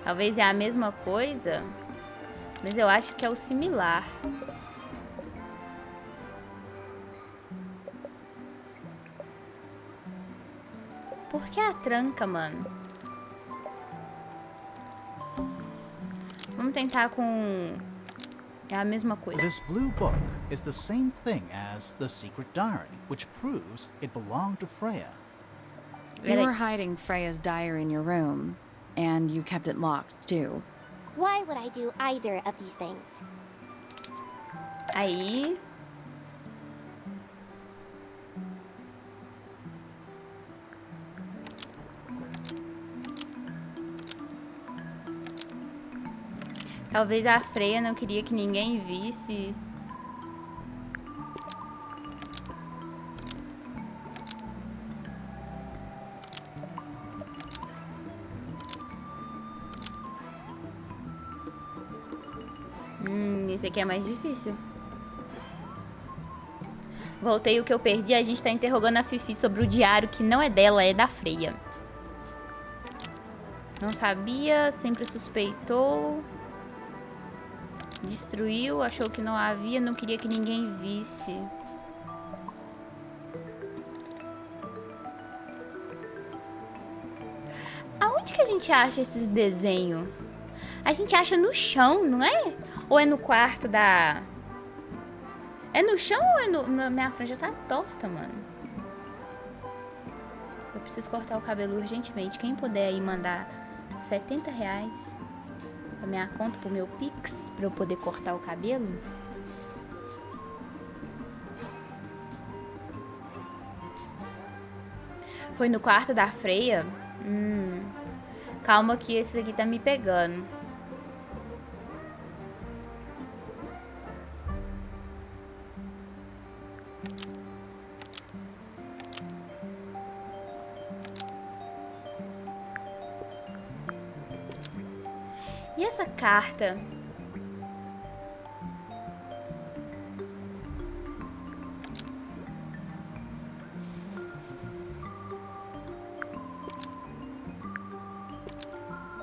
Talvez é a mesma coisa, mas eu acho que é o similar. Por que a tranca, mano? Vamos tentar com... É a mesma coisa. This blue book is the same thing as the secret diary, which proves it belonged to Freya. You were hiding Freya's diary in your room, and you kept it locked, too. Why would I do either of these things? Aí... Talvez a Freya não queria que ninguém visse. Esse aqui é mais difícil. Voltei o que eu perdi. A gente tá interrogando a Fifi sobre o diário que não é dela, é da Freya. Não sabia, sempre suspeitou. Destruiu, achou que não havia, não queria que ninguém visse. Aonde que a gente acha esses desenhos? A gente acha no chão, não é? Ou é no quarto da... É no chão ou é no... Minha franja tá torta, mano. Eu preciso cortar o cabelo urgentemente. Quem puder aí mandar R$70 pra minha conta, pro meu Pix, pra eu poder cortar o cabelo. Foi no quarto da Freya? Calma que esse aqui tá me pegando. E essa carta?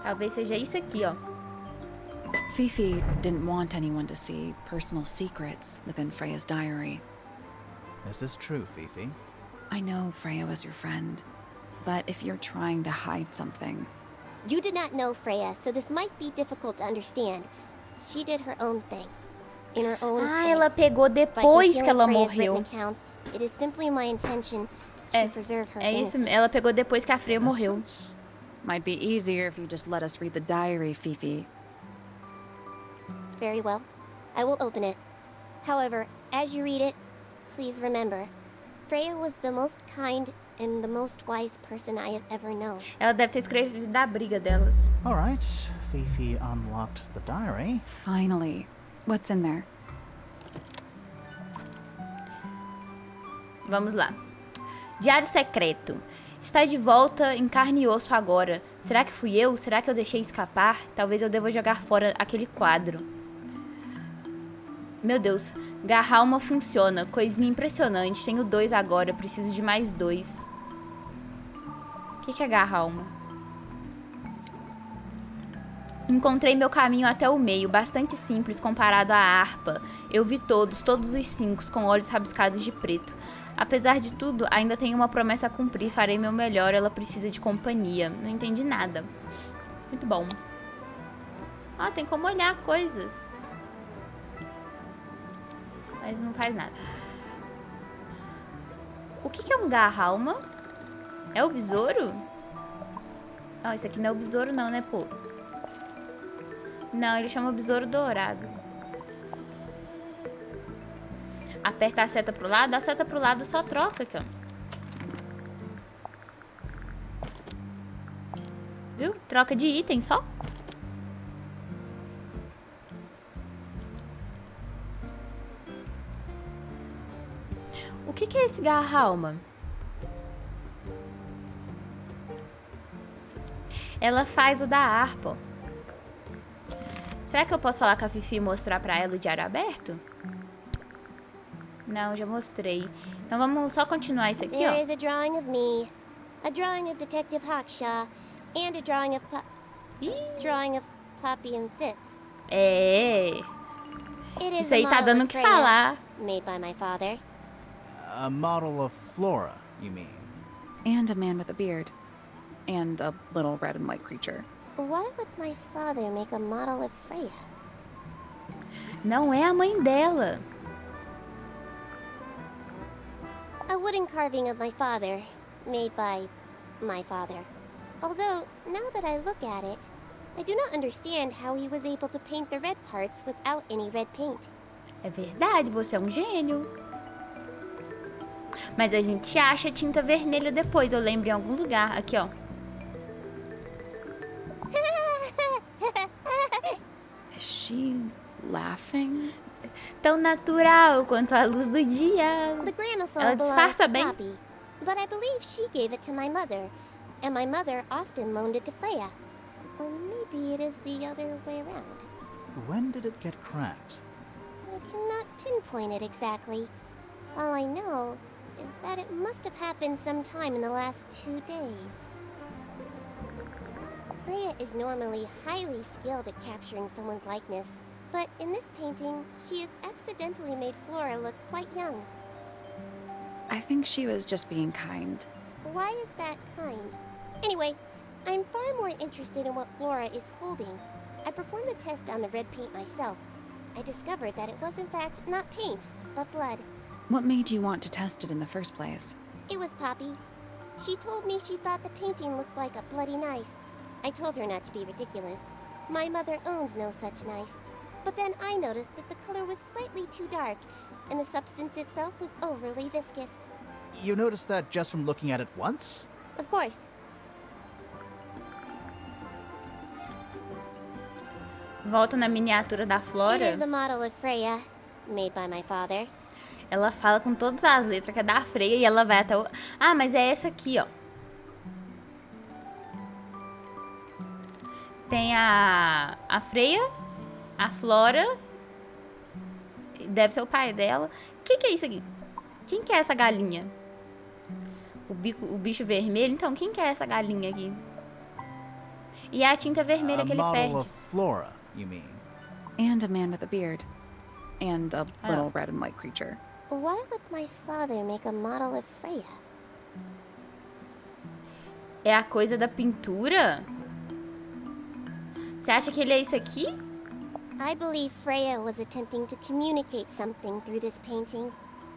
Talvez seja isso aqui, ó. Fifi didn't want anyone to see personal secrets within Freya's diary. Is this true, Fifi? I know Freya was your friend, but if you're trying to hide something... You did not know Freya, so this might be difficult to understand. She did her own thing. In her own way. Ela pegou depois que ela morreu. It is simply my intention to preserve her innocence. Ela pegou depois que a Freya morreu. Might be easier if you just let us read the diary, Fifi. Very well. I will open it. However, as you read it, please remember, Freya was the most kind and the most wise person I have ever known. Ela deve ter escrito da briga delas. All right, Fifi unlocked the diary. Finally. What's in there? Vamos lá. Diário secreto. Está de volta em carne e osso agora. Será que fui eu? Será que eu deixei escapar? Talvez eu deva jogar fora aquele quadro. Meu Deus, garralma funciona. Coisinha impressionante. Tenho 2 agora, preciso de mais 2. O que é garralma? Encontrei meu caminho até o meio, bastante simples comparado à harpa. Eu vi todos os 5, com olhos rabiscados de preto. Apesar de tudo, ainda tenho uma promessa a cumprir, farei meu melhor, ela precisa de companhia. Não entendi nada. Muito bom. Ah, tem como olhar coisas. Mas não faz nada. O que é um garralma? É o besouro? Não, esse aqui não é o besouro não, né, pô? Não, ele chama besouro dourado. Aperta a seta pro lado. A seta pro lado só troca aqui, ó. Viu? Troca de item só. O que é esse garralma? Ela faz o da harpa, ó. Será que eu posso falar com a Fifi e mostrar pra ela o diário aberto? Não, já mostrei. Então vamos só continuar isso aqui, ó. There is a drawing of me, a drawing of Detective Hawkshaw, and a drawing of Poppy and Fitz. É. It is Isso aí tá model dando o of que Freya, falar. made by my father. A model of Flora, you mean? And a man with a beard. And a little red and white creature. Why would my father make a model of Freya? Não é a mãe dela. A wooden carving of my father, made by my father. Although, now that I look at it, I do not understand how he was able to paint the red parts without any red paint. É verdade, você é um gênio. Mas a gente acha tinta vermelha depois, eu lembro em algum lugar. Aqui, ó. Is she laughing? Tão natural quanto a luz do dia. The gramophone Ela belongs disfarça to bem. Poppy, but I believe she gave it to my mother, and my mother often loaned it to Freya. Or maybe it is the other way around. When did it get cracked? I cannot pinpoint it exactly. All I know is that it must have happened sometime in the last 2 days. Freya is normally highly skilled at capturing someone's likeness, but in this painting, she has accidentally made Flora look quite young. I think she was just being kind. Why is that kind? Anyway, I'm far more interested in what Flora is holding. I performed the test on the red paint myself. I discovered that it was in fact not paint, but blood. What made you want to test it in the first place? It was Poppy. She told me she thought the painting looked like a bloody knife. I told her not to be ridiculous. My mother owns no such knife. But then I noticed that the color was slightly too dark, and the substance itself was overly viscous. You noticed that just from looking at it once? Of course. Volta na miniatura da It Flora. is a model of Freya, made by my father. Ela fala com todas as letras que é da Freya e ela vai até o... Ah, mas é essa aqui, ó. Tem a Freya, a Flora. Deve ser o pai dela. O que é isso aqui? Quem que é essa galinha? O bicho vermelho. Então, quem que é essa galinha aqui? E a tinta vermelha que ele A model perde. of Flora, you mean? And a man with a beard. And a little red and white creature. Why would my father make a model of Freya? É a coisa da pintura? Você acha que ele é isso aqui? I believe Freya was attempting to communicate something through this painting.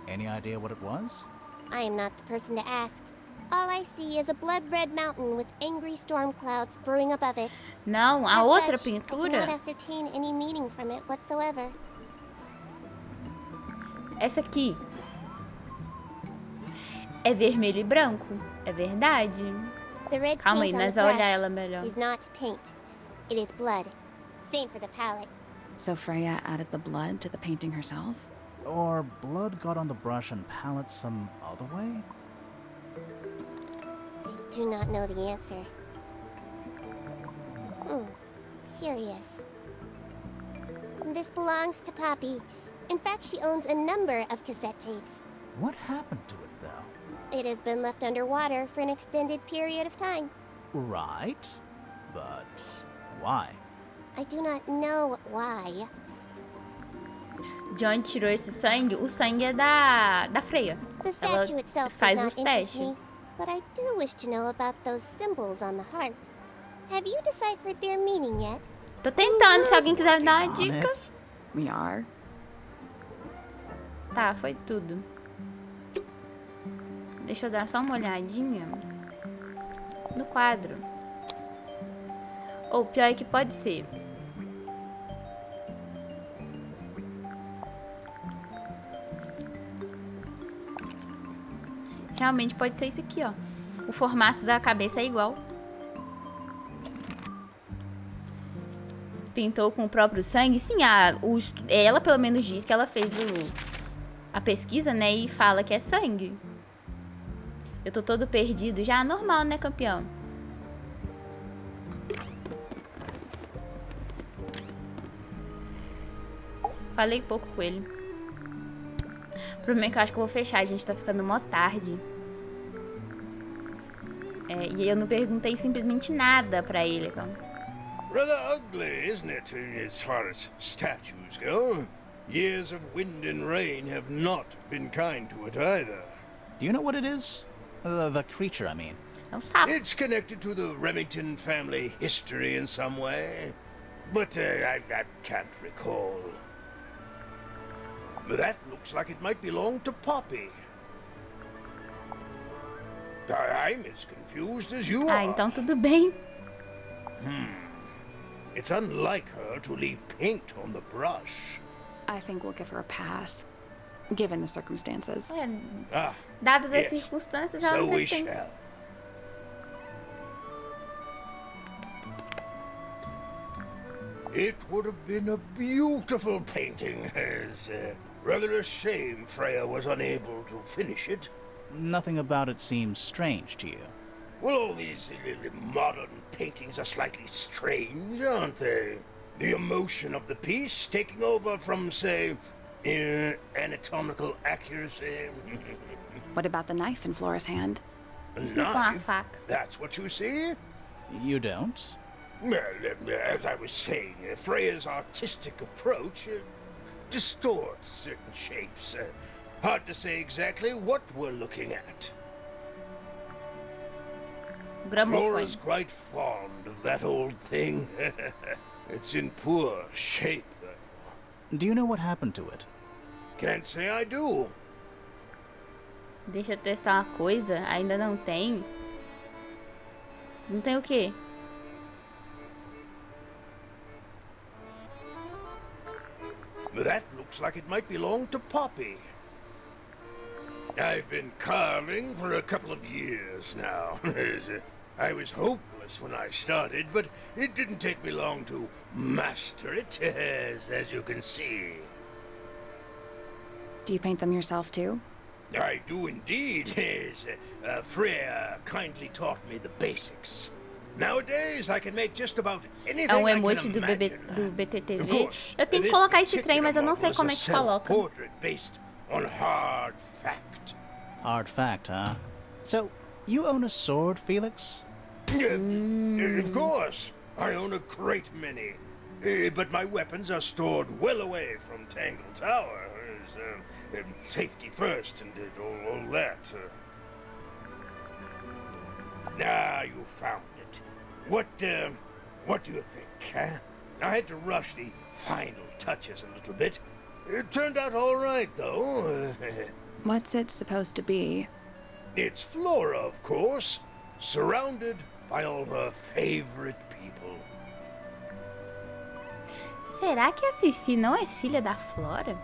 Any idea what it was? I am not the person to ask. All I see is a blood-red mountain with angry storm clouds brewing above it. Não, a As outra such, I pintura. cannot ascertain any meaning from it whatsoever. Essa aqui. É vermelho e branco. É verdade. The red Calma aí, paint on nós the vamos olhar brush ela melhor. is not paint. It is blood. Same for the palette. So Freya added the blood to the painting herself? Or blood got on the brush and palette some other way? I do not know the answer. Curious. This belongs to Poppy. In fact, she owns a number of cassette tapes. What happened to it, though? It has been left underwater for an extended period of time. Right. But why? I do not know why. De onde tirou esse sangue? O sangue é da Freya. The Ela statue itself faz does os not interest testes. me, but I do wish to know about those symbols on the harp. Have you deciphered their meaning yet? Tô tentando, se alguém quiser me dar uma On dica. it. We are. Tá, foi tudo. Deixa eu dar só uma olhadinha no quadro. Ou pior é que pode ser. Realmente pode ser isso aqui, ó. O formato da cabeça é igual. Pintou com o próprio sangue? Sim, ela pelo menos diz que ela fez a pesquisa, né? E fala que é sangue. Eu tô todo perdido. Já é normal, né, campeão? Falei pouco com ele. O problema é que eu acho que eu vou fechar. A gente tá ficando mó tarde. E eu não perguntei simplesmente nada pra ele, cara. Rather ugly, isn't it, as far as statues go? Years of wind and rain have not been kind to it either. Do you know what it is? The creature, I mean. É um sapo. It's connected to the Remington family history in some way, but I can't recall. That looks like it might belong to Poppy. I'm as confused as you are. Então tudo bem. It's unlike her to leave paint on the brush. I think we'll give her a pass, given the circumstances. Dadas as yes. circunstâncias, ela So não we tem tempo. shall. It would have been a beautiful painting, as rather a shame Freya was unable to finish it. Nothing about it seems strange to you. Well, all these modern paintings are slightly strange, aren't they? The emotion of the piece taking over from, say, anatomical accuracy. What about the knife in Flora's hand? A Isso não foi uma knife? faca. That's what you see? You don't? Well, as I was saying, Freya's artistic approach distorts certain shapes. Hard to say exactly what we're looking at. Flora's Gramofone. quite fond of that old thing. It's in poor shape, though. Do you know what happened to it? Can't say I do. Deixa eu testar uma coisa. Ainda não tem. Não tem o quê? That looks like it might belong to Poppy. I've been carving for a couple of years now. I was hopeless when I started, but it didn't take me long to master it, as you can see. Do you paint them yourself too? I do indeed. Freya kindly taught me the basics. Nowadays, I can make just about anything É um I can emoji do imagine. BTTV. Of course, Eu tenho que this colocar esse trem, particular mas eu não sei model como é is que a coloca. self-portrait based on hard fact. Hard fact, huh? So, you own a sword, Felix? Of course, I own a great many. But my weapons are stored well away from Tangle Tower. Safety first and all that. You found it. What do you think, huh? I had to rush the final touches a little bit. It turned out all right, though. What's it supposed to be? It's Flora, of course, surrounded by all her favorite people. Será que a Fifi não é filha da Flora?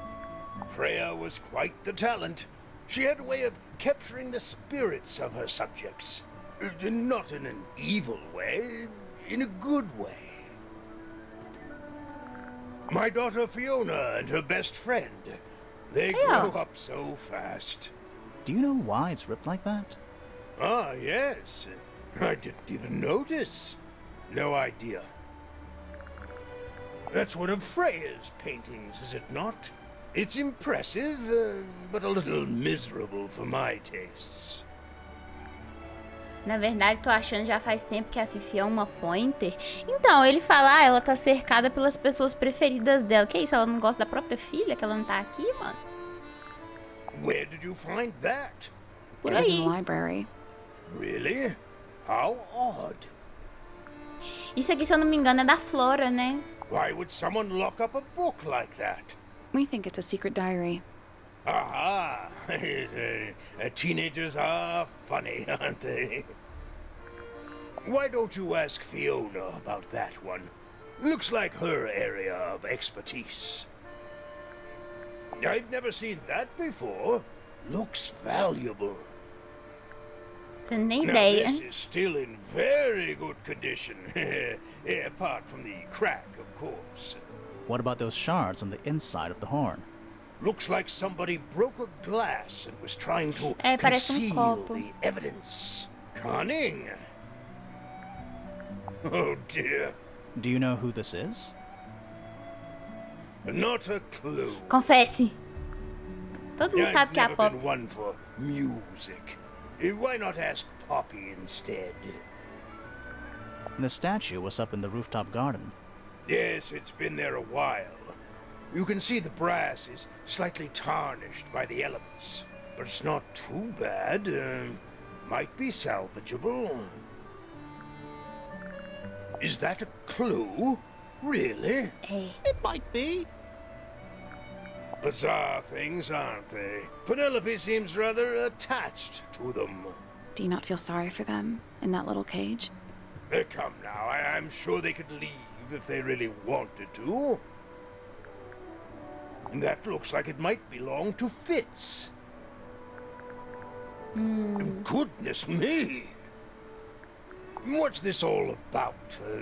Freya was quite the talent. She had a way of capturing the spirits of her subjects. Not in an evil way, in a good way. My daughter Fiona and her best friend. They grow up so fast. Do you know why it's ripped like that? Ah, yes. I didn't even notice. No idea. That's one of Freya's paintings, is it not? It's impressive, but a little miserable for my tastes. Na verdade, tô achando já faz tempo que a Fifi é uma pointer. Então, ele fala, ela tá cercada pelas pessoas preferidas dela. Que isso, ela não gosta da própria filha, que ela não tá aqui, mano? Where did you find that? Por It was in the aí. library. Really? How odd. Isso aqui, se eu não me engano, é da Flora, né? Why would someone lock up a book like that? We think it's a secret diary. Aha! Teenagers are funny, aren't they? Why don't you ask Fiona about that one? Looks like her area of expertise. I've never seen that before. Looks valuable. Você não tem Now, ideia. this is still in very good condition. Apart from the crack, of course. What about those shards on the inside of the horn? Looks like somebody broke a glass and was trying to Parece conceal copo. the evidence. Cunning. Oh dear. Do you know who this is? Not a clue. Confesse. Todo mundo sabe I've que é a never Pop. been one for music. Why not ask Poppy instead? The statue was up in the rooftop garden. Yes, it's been there a while. You can see the brass is slightly tarnished by the elements, but it's not too bad. Might be salvageable. Is that a clue? Really? It might be. Bizarre things, aren't they? Penelope seems rather attached to them. Do you not feel sorry for them in that little cage? Come now, I'm sure they could leave if they really wanted to. That looks like it might belong to Fitz. Goodness me! What's this all about?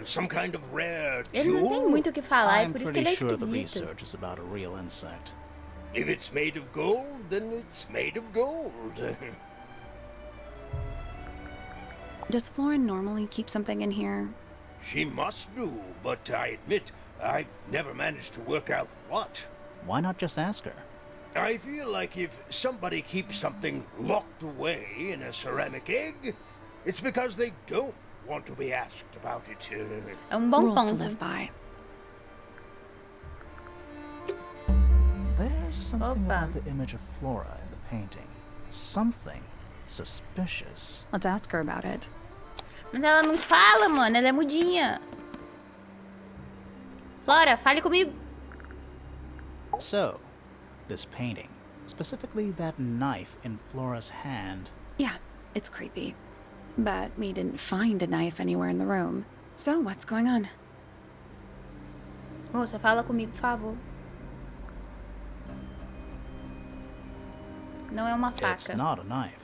Some kind of rare Ele não tem jewel? muito o que falar, é I'm por isso que ele pretty é sure the esquisito. research is about a real insect. If it's made of gold, then it's made of gold. Does Florin normally keep something in here? She must do, but I admit I've never managed to work out what. Why not just ask her? I feel like if somebody keeps something locked away in a ceramic egg, it's because they don't want to be asked about it. É um bom Rules to ponto. live by. There's something Opa. about the image of Flora in the painting. Something suspicious. Let's ask her about it. Mas ela não fala, mano. Ela é mudinha. Flora, fale comigo. So, this painting, specifically that knife in Flora's hand. Yeah, it's creepy. But we didn't find a knife anywhere in the room. So what's going on? Moça, fala comigo, por favor. Não é uma It's faca. not a knife.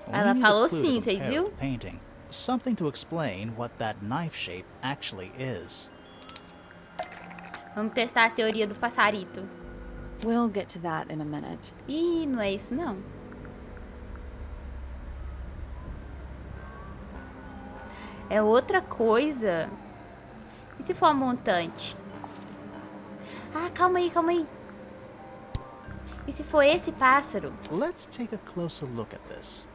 We Ela need a falou clue sim, to vocês compare viu? with the painting. Something to explain what that knife shape actually is. Vamos testar a teoria do passarito. We'll get to that in a minute. Ih, não é isso não. É outra coisa. E se for a montante? Ah, calma aí, calma aí. E se for esse pássaro? Let's take a closer look at this.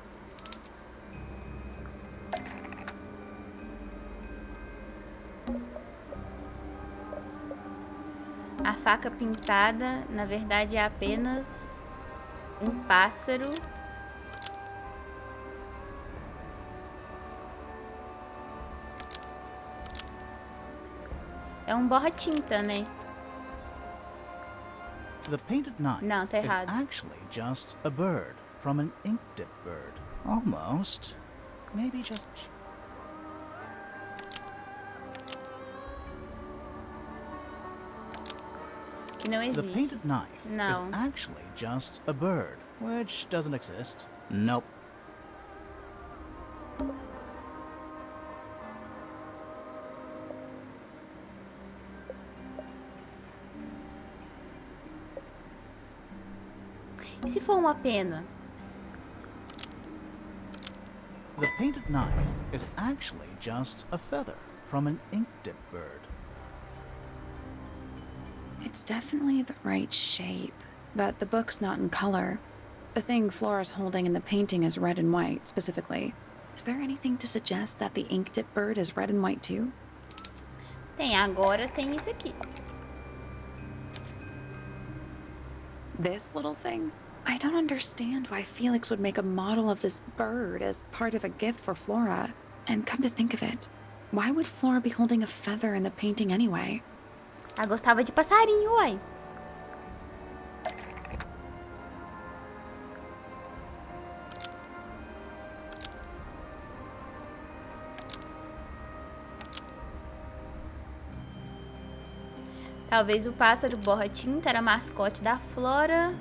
A faca pintada, na verdade, é apenas um pássaro. É um borra-tinta, né? The painted knife Não, tá is errado. actually just a bird from an ink dip bird. Almost. Maybe just... Que não The existe. painted knife No. is actually just a bird, which doesn't exist. Nope. E se for uma pena? The painted knife is actually just a feather from an ink dip bird. It's definitely the right shape, but the book's not in color. The thing Flora's holding in the painting is red and white, specifically. Is there anything to suggest that the ink dip bird is red and white too? Tem, agora tem isso aqui. This little thing? I don't understand why Felix would make a model of this bird as part of a gift for Flora. And come to think of it, why would Flora be holding a feather in the painting anyway? Ela gostava de passarinho, uai. Talvez o pássaro borra-tinta era mascote da Flora.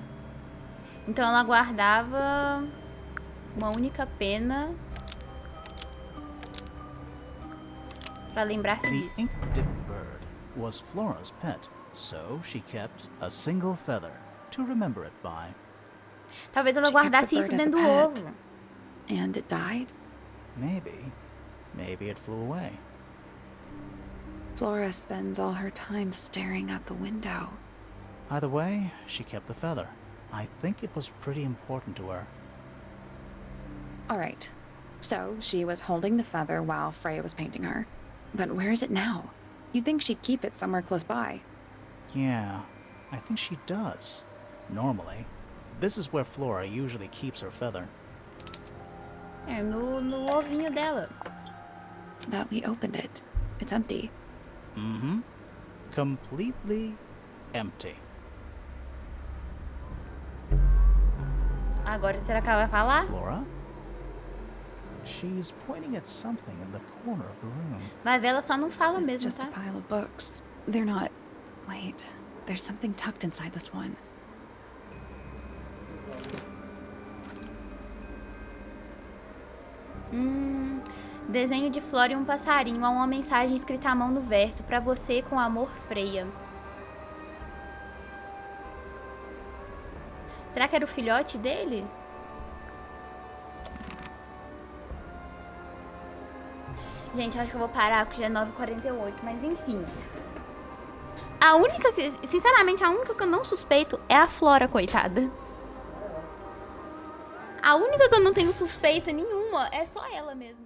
Então ela guardava uma única pena para lembrar-se The disso. ink dip bird was Flora's pet, so she kept a single feather to remember it by. Talvez ela She kept guardasse the isso bird as a dentro do pet. ovo. And it died? Maybe it flew away. Flora spends all her time staring out the window. Either way, she kept the feather. I think it was pretty important to her. All right. So she was holding the feather while Freya was painting her. But where is it now? You'd think she'd keep it somewhere close by. Yeah, I think she does. Normally. This is where Flora usually keeps her feather. É, no ovinho dela. But we opened it. It's empty. Mm-hmm. Completely empty. Agora será que ela vai falar? Flora? She's pointing at something in the corner of the room. Vai ver, ela só não fala It's mesmo, just tá? a pile of books. They're not... Wait. There's something tucked inside this one. Desenho de Flora e um passarinho. Há uma mensagem escrita à mão no verso. Pra você, com amor, Freya. Será que era o filhote dele? Gente, acho que eu vou parar porque já é 9h48. Mas enfim. A única que... Sinceramente, a única que eu não suspeito é a Flora, coitada. A única que eu não tenho suspeita nenhuma é só ela mesmo.